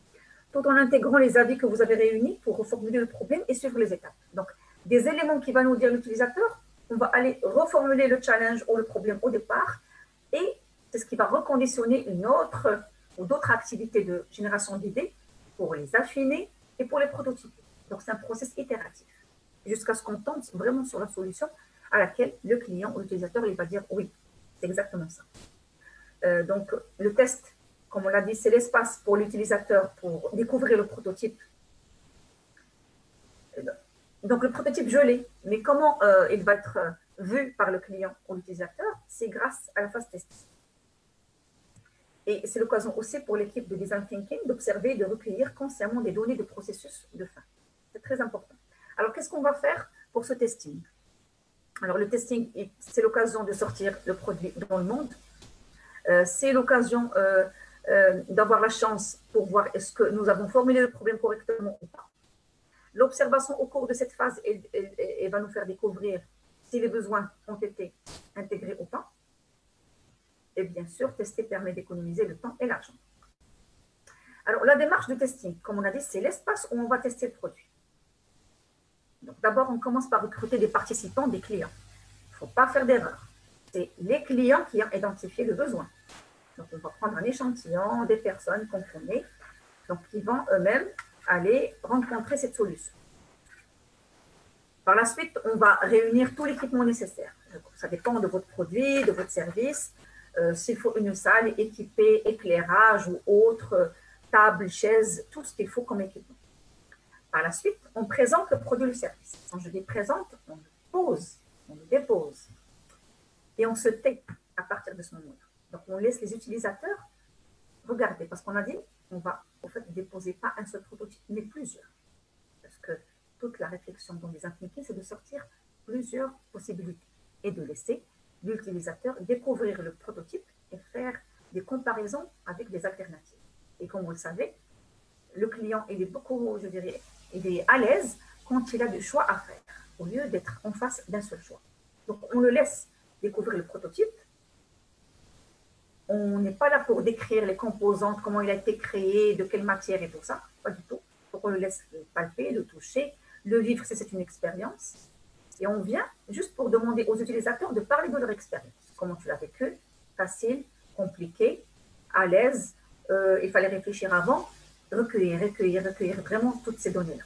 tout en intégrant les avis que vous avez réunis pour reformuler le problème et suivre les étapes. Donc, des éléments qui vont nous dire l'utilisateur, on va aller reformuler le challenge ou le problème au départ, et c'est ce qui va reconditionner une autre ou d'autres activités de génération d'idées pour les affiner et pour les prototyper. Donc, c'est un process itératif, jusqu'à ce qu'on tombe vraiment sur la solution à laquelle le client ou l'utilisateur il va dire oui, c'est exactement ça. Donc, le test, comme on l'a dit, c'est l'espace pour l'utilisateur pour découvrir le prototype. Donc, le prototype, je l'ai, mais comment il va être vu par le client ou l'utilisateur, c'est grâce à la phase test. Et c'est l'occasion aussi pour l'équipe de Design Thinking d'observer et de recueillir consciemment des données de processus de fin. C'est très important. Alors, qu'est-ce qu'on va faire pour ce testing? Alors, le testing, c'est l'occasion de sortir le produit dans le monde. C'est l'occasion d'avoir la chance pour voir est-ce que nous avons formulé le problème correctement ou pas. L'observation au cours de cette phase elle va nous faire découvrir si les besoins ont été intégrés ou pas. Et bien sûr, tester permet d'économiser le temps et l'argent. Alors, la démarche de testing, comme on a dit, c'est l'espace où on va tester le produit. Donc, d'abord, on commence par recruter des participants, des clients. Il ne faut pas faire d'erreur. C'est les clients qui ont identifié le besoin. Donc, on va prendre un échantillon des personnes qu'on connaît, donc qui vont eux-mêmes aller rencontrer cette solution. Par la suite, on va réunir tout l'équipement nécessaire. Ça dépend de votre produit, de votre service. S'il faut une salle équipée, éclairage ou autre, table, chaise, tout ce qu'il faut comme équipement. Par la suite, on présente le produit ou le service. Quand je dis présente, on le pose, on le dépose. Et on se tait à partir de ce moment-là. Donc, on laisse les utilisateurs regarder. Parce qu'on a dit, on va en fait déposer pas un seul prototype, mais plusieurs. Parce que toute la réflexion dans les impliqués, c'est de sortir plusieurs possibilités et de laisser l'utilisateur découvrir le prototype et faire des comparaisons avec des alternatives. Et comme vous le savez, le client, il est beaucoup, je dirais, il est à l'aise quand il a du choix à faire, au lieu d'être en face d'un seul choix. Donc, on le laisse découvrir le prototype. On n'est pas là pour décrire les composantes, comment il a été créé, de quelle matière et tout ça, pas du tout. Donc, on le laisse le palper, le toucher, le vivre si c'est une expérience. Et on vient juste pour demander aux utilisateurs de parler de leur expérience. Comment tu l'as vécu, facile, compliqué, à l'aise, il fallait réfléchir avant, recueillir vraiment toutes ces données-là.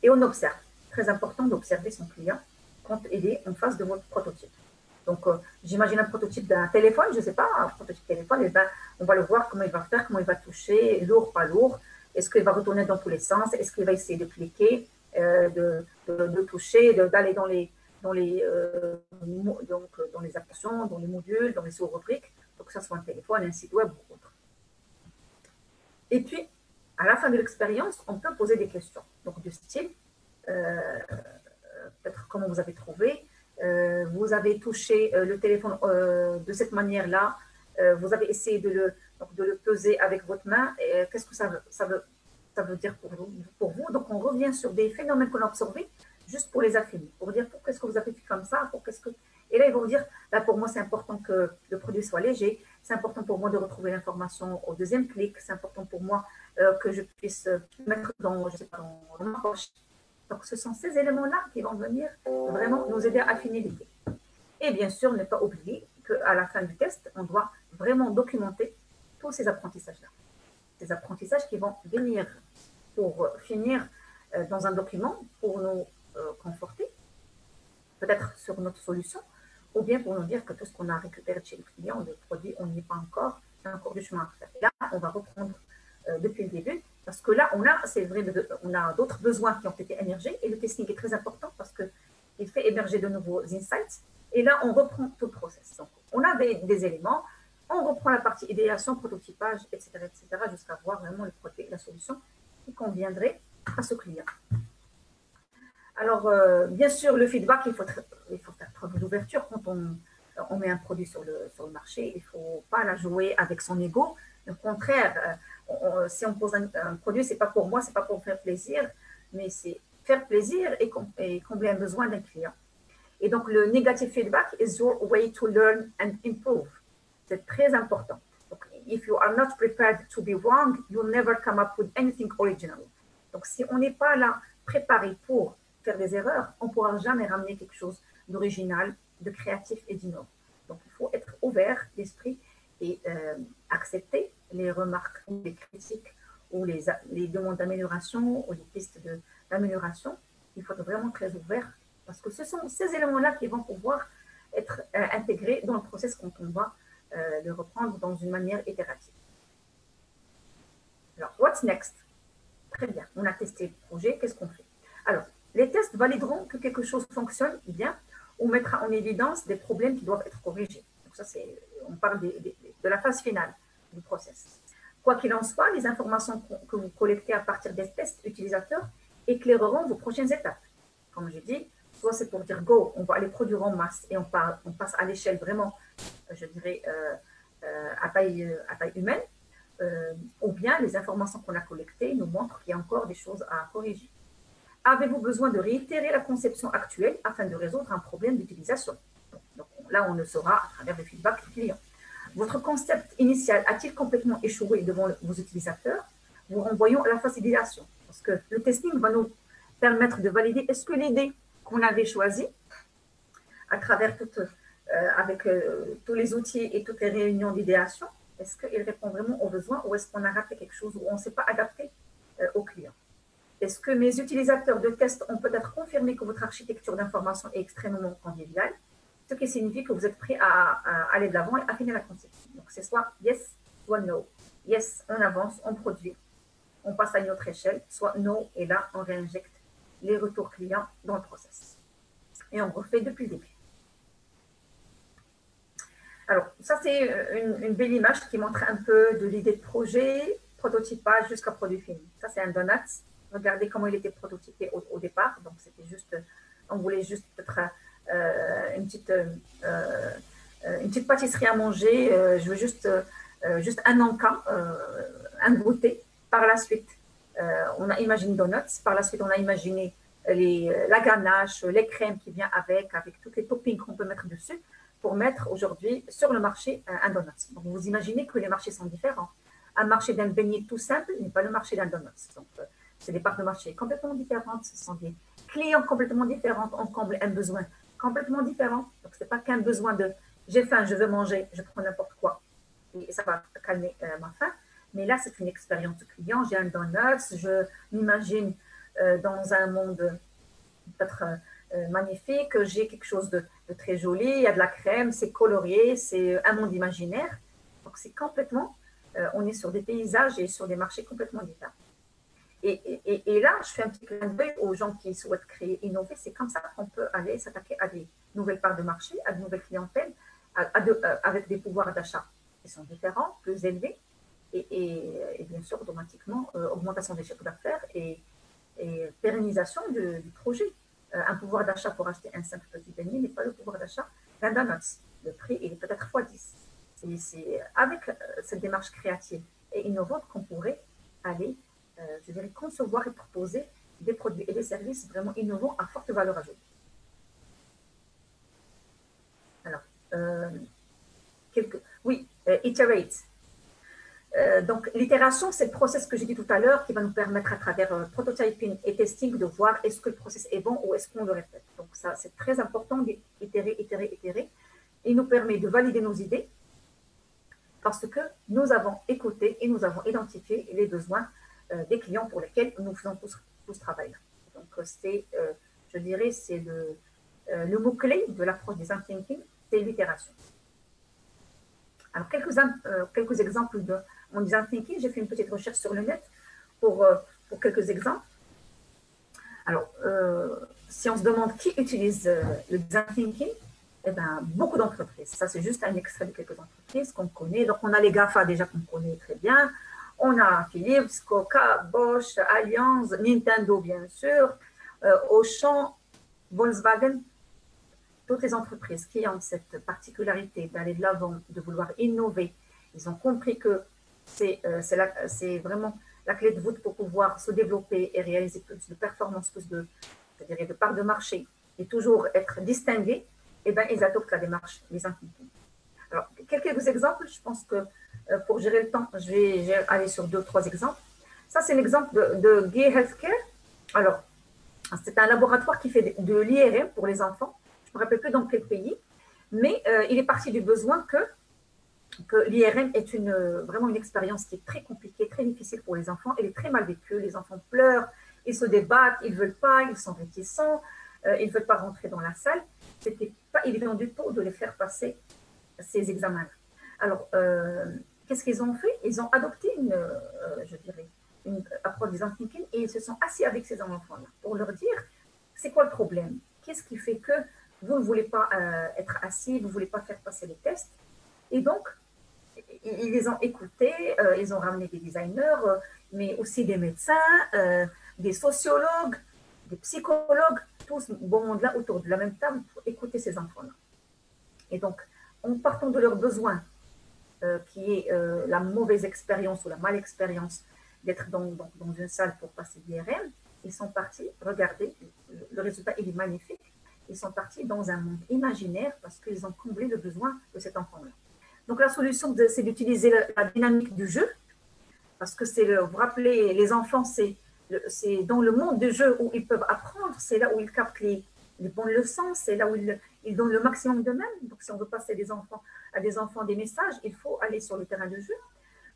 Et on observe. Très important d'observer son client quand il est en face de votre prototype. Donc, j'imagine un prototype d'un téléphone, je ne sais pas, un prototype téléphone, et ben, on va le voir comment il va faire, comment il va toucher, lourd, pas lourd, est-ce qu'il va retourner dans tous les sens, est-ce qu'il va essayer de cliquer, de toucher, d'aller dans les actions, dans les modules, dans les sous-rubriques. que ce soit un téléphone, un site web ou autre. Et puis, à la fin de l'expérience, on peut poser des questions. Donc, du style, peut-être comment vous avez trouvé, vous avez touché le téléphone de cette manière-là, vous avez essayé de le peser avec votre main, qu'est-ce que ça veut dire pour vous. Donc, on revient sur des phénomènes qu'on a observés, juste pour les affiner, pour dire pourquoi est-ce que vous avez fait comme ça, et là, ils vont vous dire, là, pour moi, c'est important que le produit soit léger, c'est important pour moi de retrouver l'information au deuxième clic, c'est important pour moi que je puisse mettre dans ma poche. Donc, ce sont ces éléments-là qui vont venir vraiment nous aider à affiner l'idée. Et bien sûr, ne pas oublier qu'à la fin du test, on doit vraiment documenter tous ces apprentissages-là. Ces apprentissages qui vont venir pour finir dans un document pour nous conforter, peut-être sur notre solution, ou bien pour nous dire que tout ce qu'on a récupéré de chez le client, le produit, on n'y est pas encore, il y a encore du chemin à faire. Et là, on va reprendre depuis le début, parce que là, c'est vrai, on a d'autres besoins qui ont été émergés, et le testing est très important parce qu'il fait émerger de nouveaux insights, et là, on reprend tout le process. Donc, on a des éléments, on reprend la partie idéation, prototypage, etc., jusqu'à voir vraiment le produit, la solution qui conviendrait à ce client. Alors, bien sûr, le feedback, il faut faire preuve d'ouverture quand on met un produit sur le marché. Il ne faut pas la jouer avec son ego. Au contraire, si on pose un produit, ce n'est pas pour moi, ce n'est pas pour faire plaisir, mais c'est faire plaisir et combler un besoin d'un client. Et donc, le negative feedback is your way to learn and improve. C'est très important. Donc, if you are not prepared to be wrong, you'll never come up with anything original. Donc, si on n'est pas là préparé pour faire des erreurs, on ne pourra jamais ramener quelque chose d'original, de créatif et d'innovant. Donc, il faut être ouvert d'esprit et accepter les remarques, les critiques ou les demandes d'amélioration ou les pistes d'amélioration. Il faut être vraiment très ouvert parce que ce sont ces éléments-là qui vont pouvoir être intégrés dans le process quand on va le reprendre dans une manière itérative. Alors, what's next? Très bien, on a testé le projet, qu'est-ce qu'on fait? Alors, les tests valideront que quelque chose fonctionne bien ou mettra en évidence des problèmes qui doivent être corrigés. Donc ça, on parle de la phase finale du process. Quoi qu'il en soit, les informations que vous collectez à partir des tests utilisateurs éclaireront vos prochaines étapes. Comme je dis, soit c'est pour dire go, on va aller produire en masse et on passe à l'échelle vraiment, je dirais, à taille humaine, ou bien les informations qu'on a collectées nous montrent qu'il y a encore des choses à corriger. Avez-vous besoin de réitérer la conception actuelle afin de résoudre un problème d'utilisation? Donc là, on le saura à travers le feedback du client. Votre concept initial a-t-il complètement échoué devant vos utilisateurs? Vous renvoyons à la phase d'idéation. Parce que le testing va nous permettre de valider est-ce que l'idée qu'on avait choisie, à travers avec tous les outils et toutes les réunions d'idéation, est-ce qu'il répond vraiment aux besoins ou est-ce qu'on a raté quelque chose ou on ne s'est pas adapté au client? Est-ce que mes utilisateurs de test ont peut-être confirmé que votre architecture d'information est extrêmement conviviale, ce qui signifie que vous êtes prêt à aller de l'avant et affiner la conception. Donc, c'est soit yes, soit no. Yes, on avance, on produit, on passe à une autre échelle, soit no, et là, on réinjecte les retours clients dans le process. Et on refait depuis le début. Alors, ça, c'est une belle image qui montre un peu de l'idée de projet, prototypage jusqu'à produit fini. Ça, c'est un donut. Regardez comment il était prototypé au départ. Donc, c'était juste, on voulait juste peut-être une petite pâtisserie à manger. Je veux juste un encas, un goûter. Par la suite, on a imaginé donuts. Par la suite, on a imaginé la ganache, les crèmes qui viennent avec tous les toppings qu'on peut mettre dessus pour mettre aujourd'hui sur le marché un donut. Donc, vous imaginez que les marchés sont différents. Un marché d'un beignet tout simple n'est pas le marché d'un donut. Donc, c'est des parts de marché complètement différentes, ce sont des clients complètement différents, on comble un besoin complètement différent. Donc, ce n'est pas qu'un besoin de j'ai faim, je veux manger, je prends n'importe quoi et ça va calmer ma faim. Mais là, c'est une expérience de client. J'ai un donut, je m'imagine dans un monde peut-être magnifique, j'ai quelque chose de très joli, il y a de la crème, c'est colorié, c'est un monde imaginaire. Donc, c'est complètement, on est sur des paysages et sur des marchés complètement différents. Et là, je fais un petit clin d'œil aux gens qui souhaitent créer, innover. C'est comme ça qu'on peut aller s'attaquer à des nouvelles parts de marché, à de nouvelles clientèles, avec des pouvoirs d'achat sont différents, plus élevés, et bien sûr, automatiquement, augmentation des chiffres d'affaires et pérennisation du projet. Un pouvoir d'achat pour acheter un simple petit beignet n'est pas le pouvoir d'achat d'un donuts. Le prix, il est peut-être x10. C'est avec cette démarche créative et innovante qu'on pourrait aller, je dirais, concevoir et proposer des produits et des services vraiment innovants à forte valeur ajoutée. Alors, oui, iterate. Donc, l'itération, c'est le process que j'ai dit tout à l'heure qui va nous permettre à travers prototyping et testing de voir est-ce que le process est bon ou est-ce qu'on le répète. Donc, ça, c'est très important d'itérer, itérer, itérer. Il nous permet de valider nos idées parce que nous avons écouté et nous avons identifié les besoins des clients pour lesquels nous faisons tout ce travail. Donc, c'est, je dirais, c'est le mot-clé de l'approche design thinking, c'est l'itération. Alors, quelques exemples de mon design thinking. J'ai fait une petite recherche sur le net pour quelques exemples. Alors, si on se demande qui utilise le design thinking, eh bien, beaucoup d'entreprises. Ça, c'est juste un extrait de quelques entreprises qu'on connaît. Donc, on a les GAFA déjà qu'on connaît très bien. On a Philips, Coca, Bosch, Allianz, Nintendo, bien sûr, Auchan, Volkswagen. Toutes les entreprises qui ont cette particularité d'aller de l'avant, de vouloir innover, ils ont compris que c'est vraiment la clé de voûte pour pouvoir se développer et réaliser plus de performances, plus de, je dirais, de part de marché et toujours être distingués. Eh bien, ils adoptent la démarche design thinking. Alors, quelques exemples, je pense que pour gérer le temps, je vais aller sur 2-3 exemples. Ça, c'est l'exemple de Gay Healthcare. Alors, c'est un laboratoire qui fait de l'IRM pour les enfants. Je ne me rappelle plus dans quel pays, mais il est parti du besoin que l'IRM est vraiment une expérience qui est très compliquée, très difficile pour les enfants. Elle est très mal vécue. Les enfants pleurent, ils se débattent, ils ne veulent pas, ils sont réticents, ils ne veulent pas rentrer dans la salle. C'était pas évident du tout de les faire passer ces examens. Alors, qu'est-ce qu'ils ont fait? Ils ont adopté je dirais, une approche design thinking et ils se sont assis avec ces enfants-là pour leur dire c'est quoi le problème? Qu'est-ce qui fait que vous ne voulez pas être assis, vous ne voulez pas faire passer les tests? Et donc, ils les ont écoutés, ils ont ramené des designers, mais aussi des médecins, des sociologues, des psychologues, tous bon monde là autour de la même table pour écouter ces enfants-là. Et donc, en partant de leurs besoins, qui est la mauvaise expérience ou la mauvaise expérience d'être dans une salle pour passer l'IRM, ils sont partis, regardez, le résultat il est magnifique, ils sont partis dans un monde imaginaire parce qu'ils ont comblé le besoin de cet enfant-là. Donc la solution, c'est d'utiliser la dynamique du jeu, parce que vous vous rappelez, les enfants, c'est dans le monde du jeu où ils peuvent apprendre, c'est là où ils captent les bonnes leçons, c'est là où ils donnent le maximum d'eux-mêmes. Donc si on veut passer à des enfants des messages, il faut aller sur le terrain de jeu.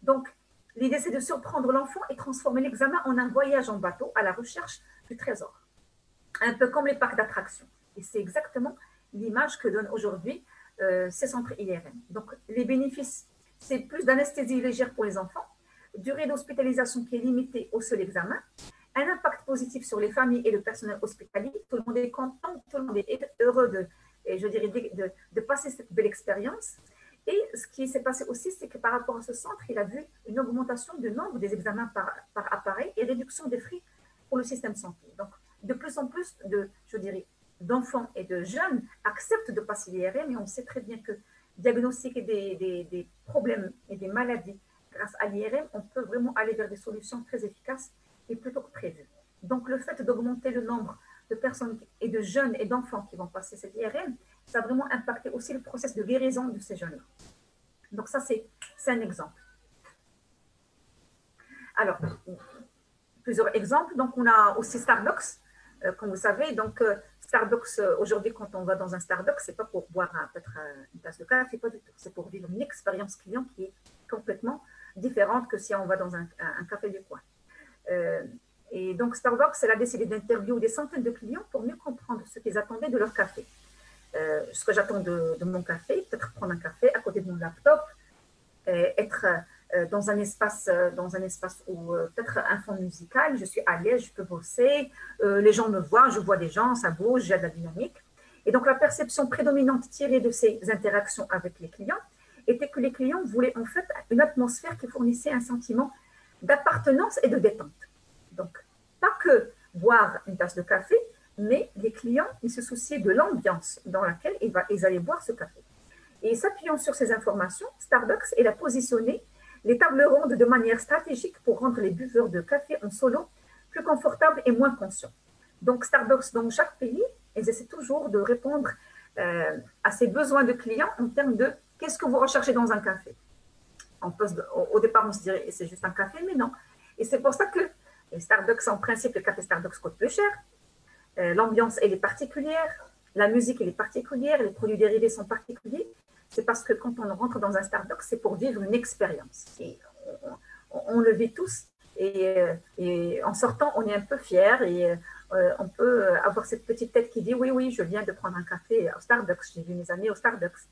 Donc l'idée, c'est de surprendre l'enfant et transformer l'examen en un voyage en bateau à la recherche du trésor. Un peu comme les parcs d'attractions. Et c'est exactement l'image que donnent aujourd'hui ces centres IRM. Donc, les bénéfices, c'est plus d'anesthésie légère pour les enfants, durée d'hospitalisation qui est limitée au seul examen, un impact positif sur les familles et le personnel hospitalier. Tout le monde est content, tout le monde est heureux de passer cette belle expérience. Et ce qui s'est passé aussi, c'est que par rapport à ce centre, il a vu une augmentation du nombre des examens par appareil et réduction des frais pour le système de santé. Donc, de plus en plus d'enfants et de jeunes acceptent de passer l'IRM et on sait très bien que diagnostiquer des problèmes et des maladies grâce à l'IRM, on peut vraiment aller vers des solutions très efficaces et plutôt que prévues. Donc, le fait d'augmenter le nombre de personnes et de jeunes et d'enfants qui vont passer cette IRM, ça a vraiment impacté aussi le processus de guérison de ces jeunes-là. Donc, ça, c'est un exemple. Alors, plusieurs exemples. Donc, on a aussi Starbucks, comme vous savez. Donc, Starbucks, aujourd'hui, quand on va dans un Starbucks, ce n'est pas pour boire peut-être une tasse de café, pas du tout. C'est pour vivre une expérience client qui est complètement différente que si on va dans un café du coin. Et donc, Starbucks, elle a décidé d'interviewer des centaines de clients pour mieux comprendre ce qu'ils attendaient de leur café. Ce que j'attends de mon café, peut-être prendre un café à côté de mon laptop, être dans un espace où peut-être un fond musical, je suis à l'aise, je peux bosser, les gens me voient, je vois des gens, ça bouge, j'ai de la dynamique. Et donc, la perception prédominante tirée de ces interactions avec les clients était que les clients voulaient en fait une atmosphère qui fournissait un sentiment d'appartenance et de détente. Donc, pas que boire une tasse de café, mais les clients, ils se souciaient de l'ambiance dans laquelle ils allaient boire ce café. Et s'appuyant sur ces informations, Starbucks a positionné les tables rondes de manière stratégique pour rendre les buveurs de café en solo plus confortables et moins conscients. Donc, Starbucks, dans chaque pays, ils essaient toujours de répondre à ces besoins de clients en termes de qu'est-ce que vous recherchez dans un café. Au départ, on se dirait c'est juste un café, mais non. Et c'est pour ça que Starbucks, en principe, le café Starbucks coûte plus cher. L'ambiance, elle est particulière. La musique, elle est particulière. Les produits dérivés sont particuliers. C'est parce que quand on rentre dans un Starbucks, c'est pour vivre une expérience. Et on le vit tous. Et en sortant, on est un peu fier et on peut avoir cette petite tête qui dit oui, oui, je viens de prendre un café au Starbucks. J'ai vu mes amis au Starbucks.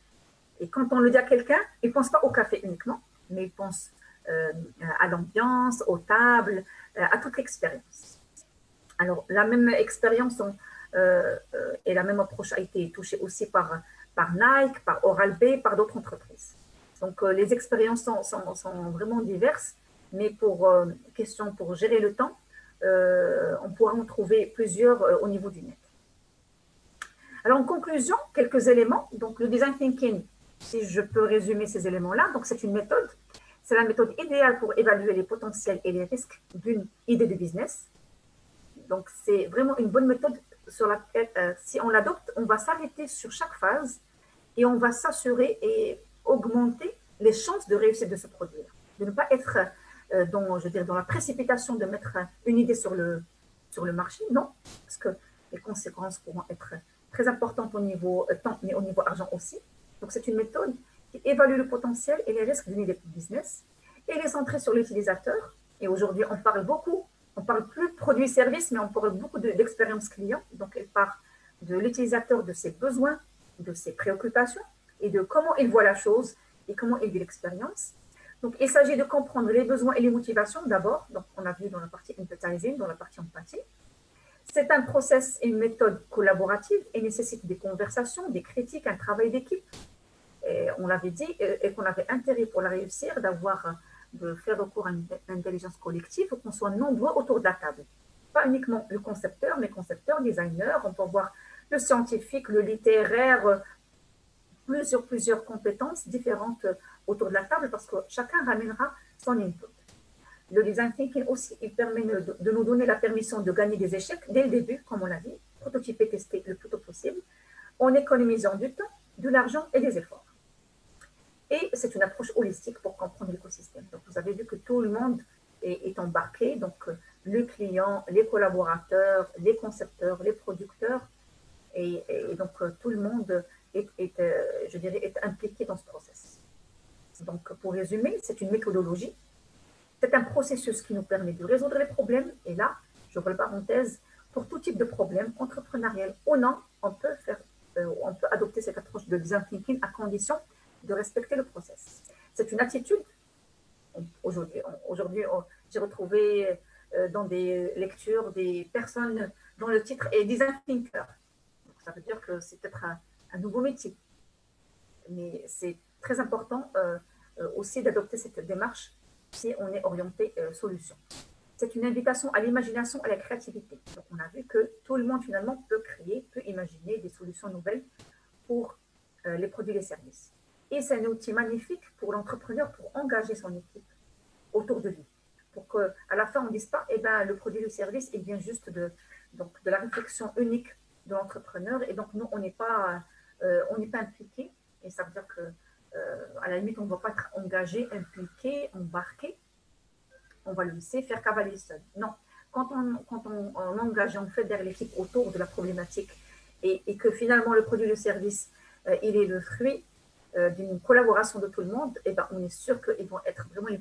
Et quand on le dit à quelqu'un, il ne pense pas au café uniquement, mais il pense à l'ambiance, aux tables, à toute l'expérience. Alors, la même expérience et la même approche a été touchée aussi par Nike, par Oral-B, par d'autres entreprises. Donc, les expériences sont vraiment diverses, mais pour gérer le temps, on pourra en trouver plusieurs au niveau du net. Alors, en conclusion, quelques éléments. Donc, le design thinking, si je peux résumer ces éléments-là, donc c'est une méthode. C'est la méthode idéale pour évaluer les potentiels et les risques d'une idée de business. Donc, c'est vraiment une bonne méthode sur laquelle, si on l'adopte, on va s'arrêter sur chaque phase et on va s'assurer et augmenter les chances de réussite de ce produit. De ne pas être dans la précipitation de mettre une idée sur le marché, non, parce que les conséquences pourront être très importantes au niveau temps, mais au niveau argent aussi. Donc, c'est une méthode qui évalue le potentiel et les risques d'une idée de business et elle est centrée sur l'utilisateur. Et aujourd'hui, on parle plus de produits-services, mais on parle beaucoup d'expérience client. Donc, elle part de l'utilisateur, de ses besoins, de ses préoccupations et de comment il voit la chose et comment il vit l'expérience. Donc, il s'agit de comprendre les besoins et les motivations d'abord. Donc, on a vu dans la partie empathizing, dans la partie empathie. C'est un process et une méthode collaborative et nécessite des conversations, des critiques, un travail d'équipe. Et on l'avait dit, et qu'on avait intérêt pour la réussir de faire recours à une intelligence collective, qu'on soit nombreux autour de la table. Pas uniquement le concepteur, mais concepteur, designer, on peut voir le scientifique, le littéraire, plusieurs compétences différentes autour de la table parce que chacun ramènera son input. Le design thinking aussi, il permet de nous donner la permission de gagner des échecs dès le début, comme on l'a dit, prototyper, tester le plus tôt possible, en économisant du temps, de l'argent et des efforts. Et c'est une approche holistique pour comprendre l'écosystème. Donc, vous avez vu que tout le monde est embarqué, donc le client, les collaborateurs, les concepteurs, les producteurs, et donc tout le monde est impliqué dans ce processus. Donc, pour résumer, c'est une méthodologie, c'est un processus qui nous permet de résoudre les problèmes, et là, j'ouvre la parenthèse, pour tout type de problème, entrepreneurial ou non, on peut adopter cette approche de design thinking à condition de respecter le process. C'est une attitude. Aujourd'hui, j'ai retrouvé dans des lectures des personnes dont le titre est design thinker. Donc, ça veut dire que c'est peut-être un nouveau métier. Mais c'est très important aussi d'adopter cette démarche si on est orienté solution. C'est une invitation à l'imagination, à la créativité. Donc, on a vu que tout le monde, finalement, peut créer, peut imaginer des solutions nouvelles pour les produits et les services. Et c'est un outil magnifique pour l'entrepreneur pour engager son équipe autour de lui. Pour qu'à la fin, on ne dise pas, eh ben, le produit ou le service, il vient juste de la réflexion unique de l'entrepreneur. Et donc, nous, on n'est pas impliqué. Et ça veut dire qu'à la limite, on ne va pas être engagé, impliqué, embarqué. On va le laisser faire cavaler seul. Non. Quand on engage, on fait derrière l'équipe autour de la problématique et que finalement, le produit ou le service, il est le fruit d'une collaboration de tout le monde, et ben, on est sûr qu'ils vont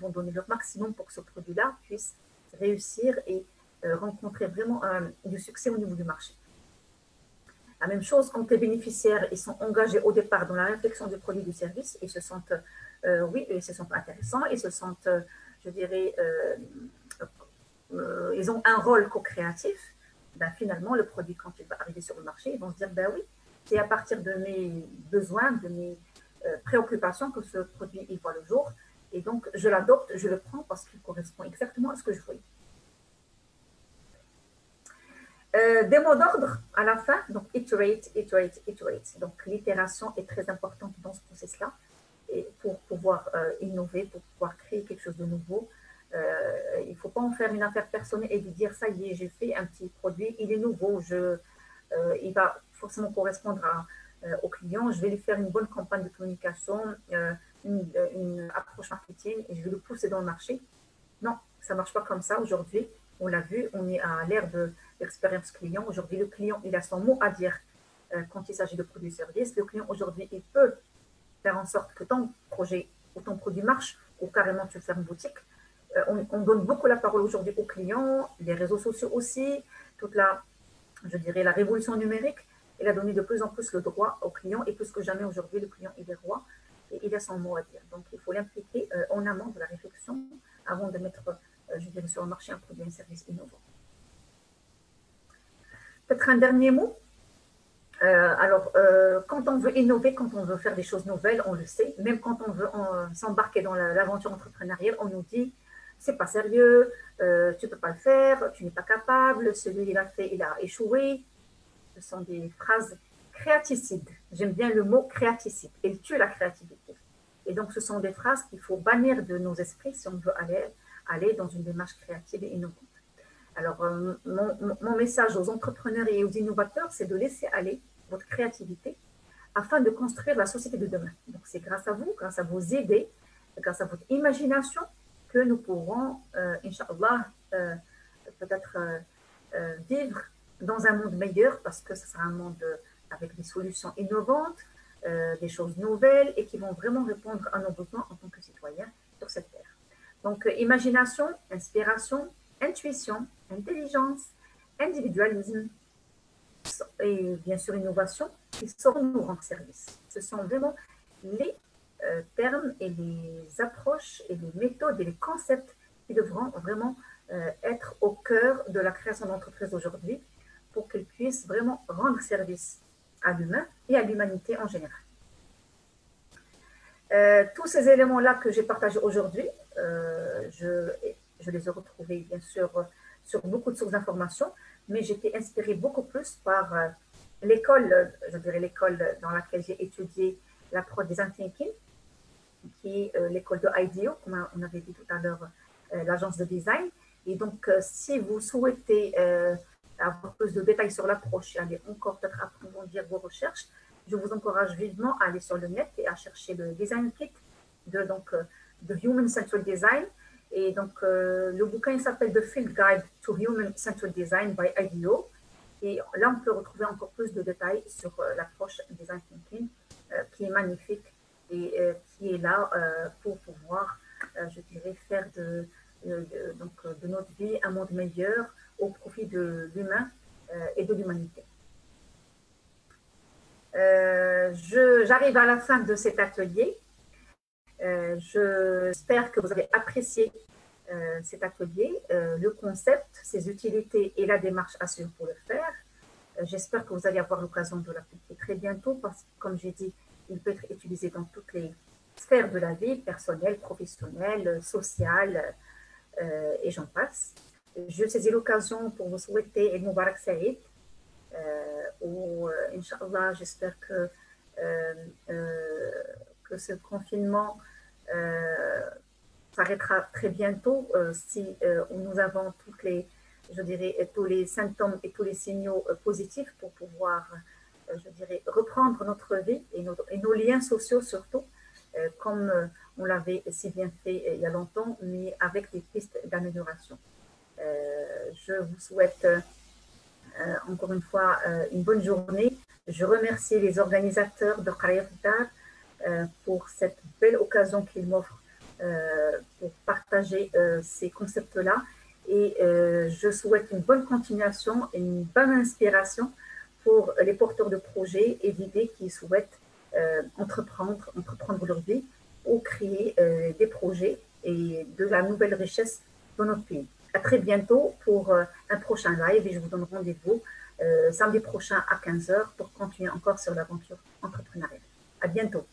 donner leur maximum pour que ce produit-là puisse réussir et rencontrer vraiment du succès au niveau du marché. La même chose quand les bénéficiaires ils sont engagés au départ dans la réflexion du produit du service, ils se sentent intéressants, ils se sentent, ils ont un rôle co-créatif. Ben, finalement, le produit, quand il va arriver sur le marché, ils vont se dire, ben oui, c'est à partir de mes besoins, de préoccupation que ce produit il voit le jour. Et donc, je l'adopte, je le prends parce qu'il correspond exactement à ce que je voulais. Des mots d'ordre à la fin, donc iterate, iterate, iterate. Donc, l'itération est très importante dans ce processus-là. Et pour pouvoir innover, pour pouvoir créer quelque chose de nouveau, il ne faut pas en faire une affaire personnelle et de dire ça y est, j'ai fait un petit produit, il est nouveau, il va forcément correspondre au client, je vais lui faire une bonne campagne de communication, une approche marketing et je vais le pousser dans le marché. Non, ça ne marche pas comme ça aujourd'hui. On l'a vu, on est à l'ère de l'expérience client. Aujourd'hui, le client, il a son mot à dire quand il s'agit de produits et services. Le client, aujourd'hui, il peut faire en sorte que ton projet ou ton produit marche ou carrément tu fais une boutique. On donne beaucoup la parole aujourd'hui aux clients, les réseaux sociaux aussi, toute la, je dirais, la révolution numérique. Elle a donné de plus en plus le droit aux clients et plus que jamais aujourd'hui, le client il est roi et il a son mot à dire. Donc, il faut l'impliquer en amont de la réflexion avant de mettre, je dirais, sur le marché un produit et un service innovant. Peut-être un dernier mot. Quand on veut innover, quand on veut faire des choses nouvelles, on le sait. Même quand on veut s'embarquer dans l'aventure entrepreneuriale, on nous dit c'est pas sérieux, tu peux pas le faire, tu n'es pas capable, celui il a fait, il a échoué. Ce sont des phrases créaticides. J'aime bien le mot créaticide. Elle tue la créativité. Et donc, ce sont des phrases qu'il faut bannir de nos esprits si on veut aller dans une démarche créative et innovante. Alors, mon message aux entrepreneurs et aux innovateurs, c'est de laisser aller votre créativité afin de construire la société de demain. Donc, c'est grâce à vous, grâce à vos idées, grâce à votre imagination que nous pourrons, Inch'Allah, peut-être vivre dans un monde meilleur parce que ce sera un monde avec des solutions innovantes, des choses nouvelles et qui vont vraiment répondre à nos besoins en tant que citoyens sur cette terre. Donc, imagination, inspiration, intuition, intelligence, individualisme et bien sûr innovation qui sauront nous rendre service. Ce sont vraiment les termes et les approches et les méthodes et les concepts qui devront vraiment être au cœur de la création d'entreprises aujourd'hui pour qu'elles puissent vraiment rendre service à l'humain et à l'humanité en général. Tous ces éléments-là que j'ai partagés aujourd'hui, je les ai retrouvés bien sûr sur beaucoup de sources d'informations, mais j'étais inspirée beaucoup plus par l'école, je dirais l'école dans laquelle j'ai étudié l'approche design thinking, qui est l'école de IDEO, comme on avait dit tout à l'heure, l'agence de design. Et donc, si vous souhaitez avoir plus de détails sur l'approche et aller encore peut-être approfondir vos recherches, je vous encourage vivement à aller sur le net et à chercher le design kit de Human Centered Design. Et donc, le bouquin s'appelle The Field Guide to Human Centered Design by IDEO. Et là, on peut retrouver encore plus de détails sur l'approche design thinking qui est magnifique et qui est là pour pouvoir, je dirais, faire de notre vie un monde meilleur au profit de l'humain et de l'humanité. J'arrive à la fin de cet atelier. J'espère que vous avez apprécié cet atelier, le concept, ses utilités et la démarche à suivre pour le faire. J'espère que vous allez avoir l'occasion de l'appliquer très bientôt parce que, comme j'ai dit, il peut être utilisé dans toutes les sphères de la vie, personnelle, professionnelle, sociale, et j'en passe. Je saisis l'occasion pour vous souhaiter Eid Mubarak Saïd. Inch'Allah, j'espère que ce confinement s'arrêtera très bientôt si nous avons tous les symptômes et tous les signaux positifs pour pouvoir, je dirais, reprendre notre vie et nos liens sociaux surtout, comme on l'avait si bien fait il y a longtemps, mais avec des pistes d'amélioration. Je vous souhaite encore une fois une bonne journée. Je remercie les organisateurs de Qariya Dar pour cette belle occasion qu'ils m'offrent pour partager ces concepts-là. Et je souhaite une bonne continuation et une bonne inspiration pour les porteurs de projets et d'idées qui souhaitent entreprendre leur vie ou créer des projets et de la nouvelle richesse dans notre pays. À très bientôt pour un prochain live et je vous donne rendez-vous samedi prochain à 15h pour continuer encore sur l'aventure entrepreneuriale. À bientôt.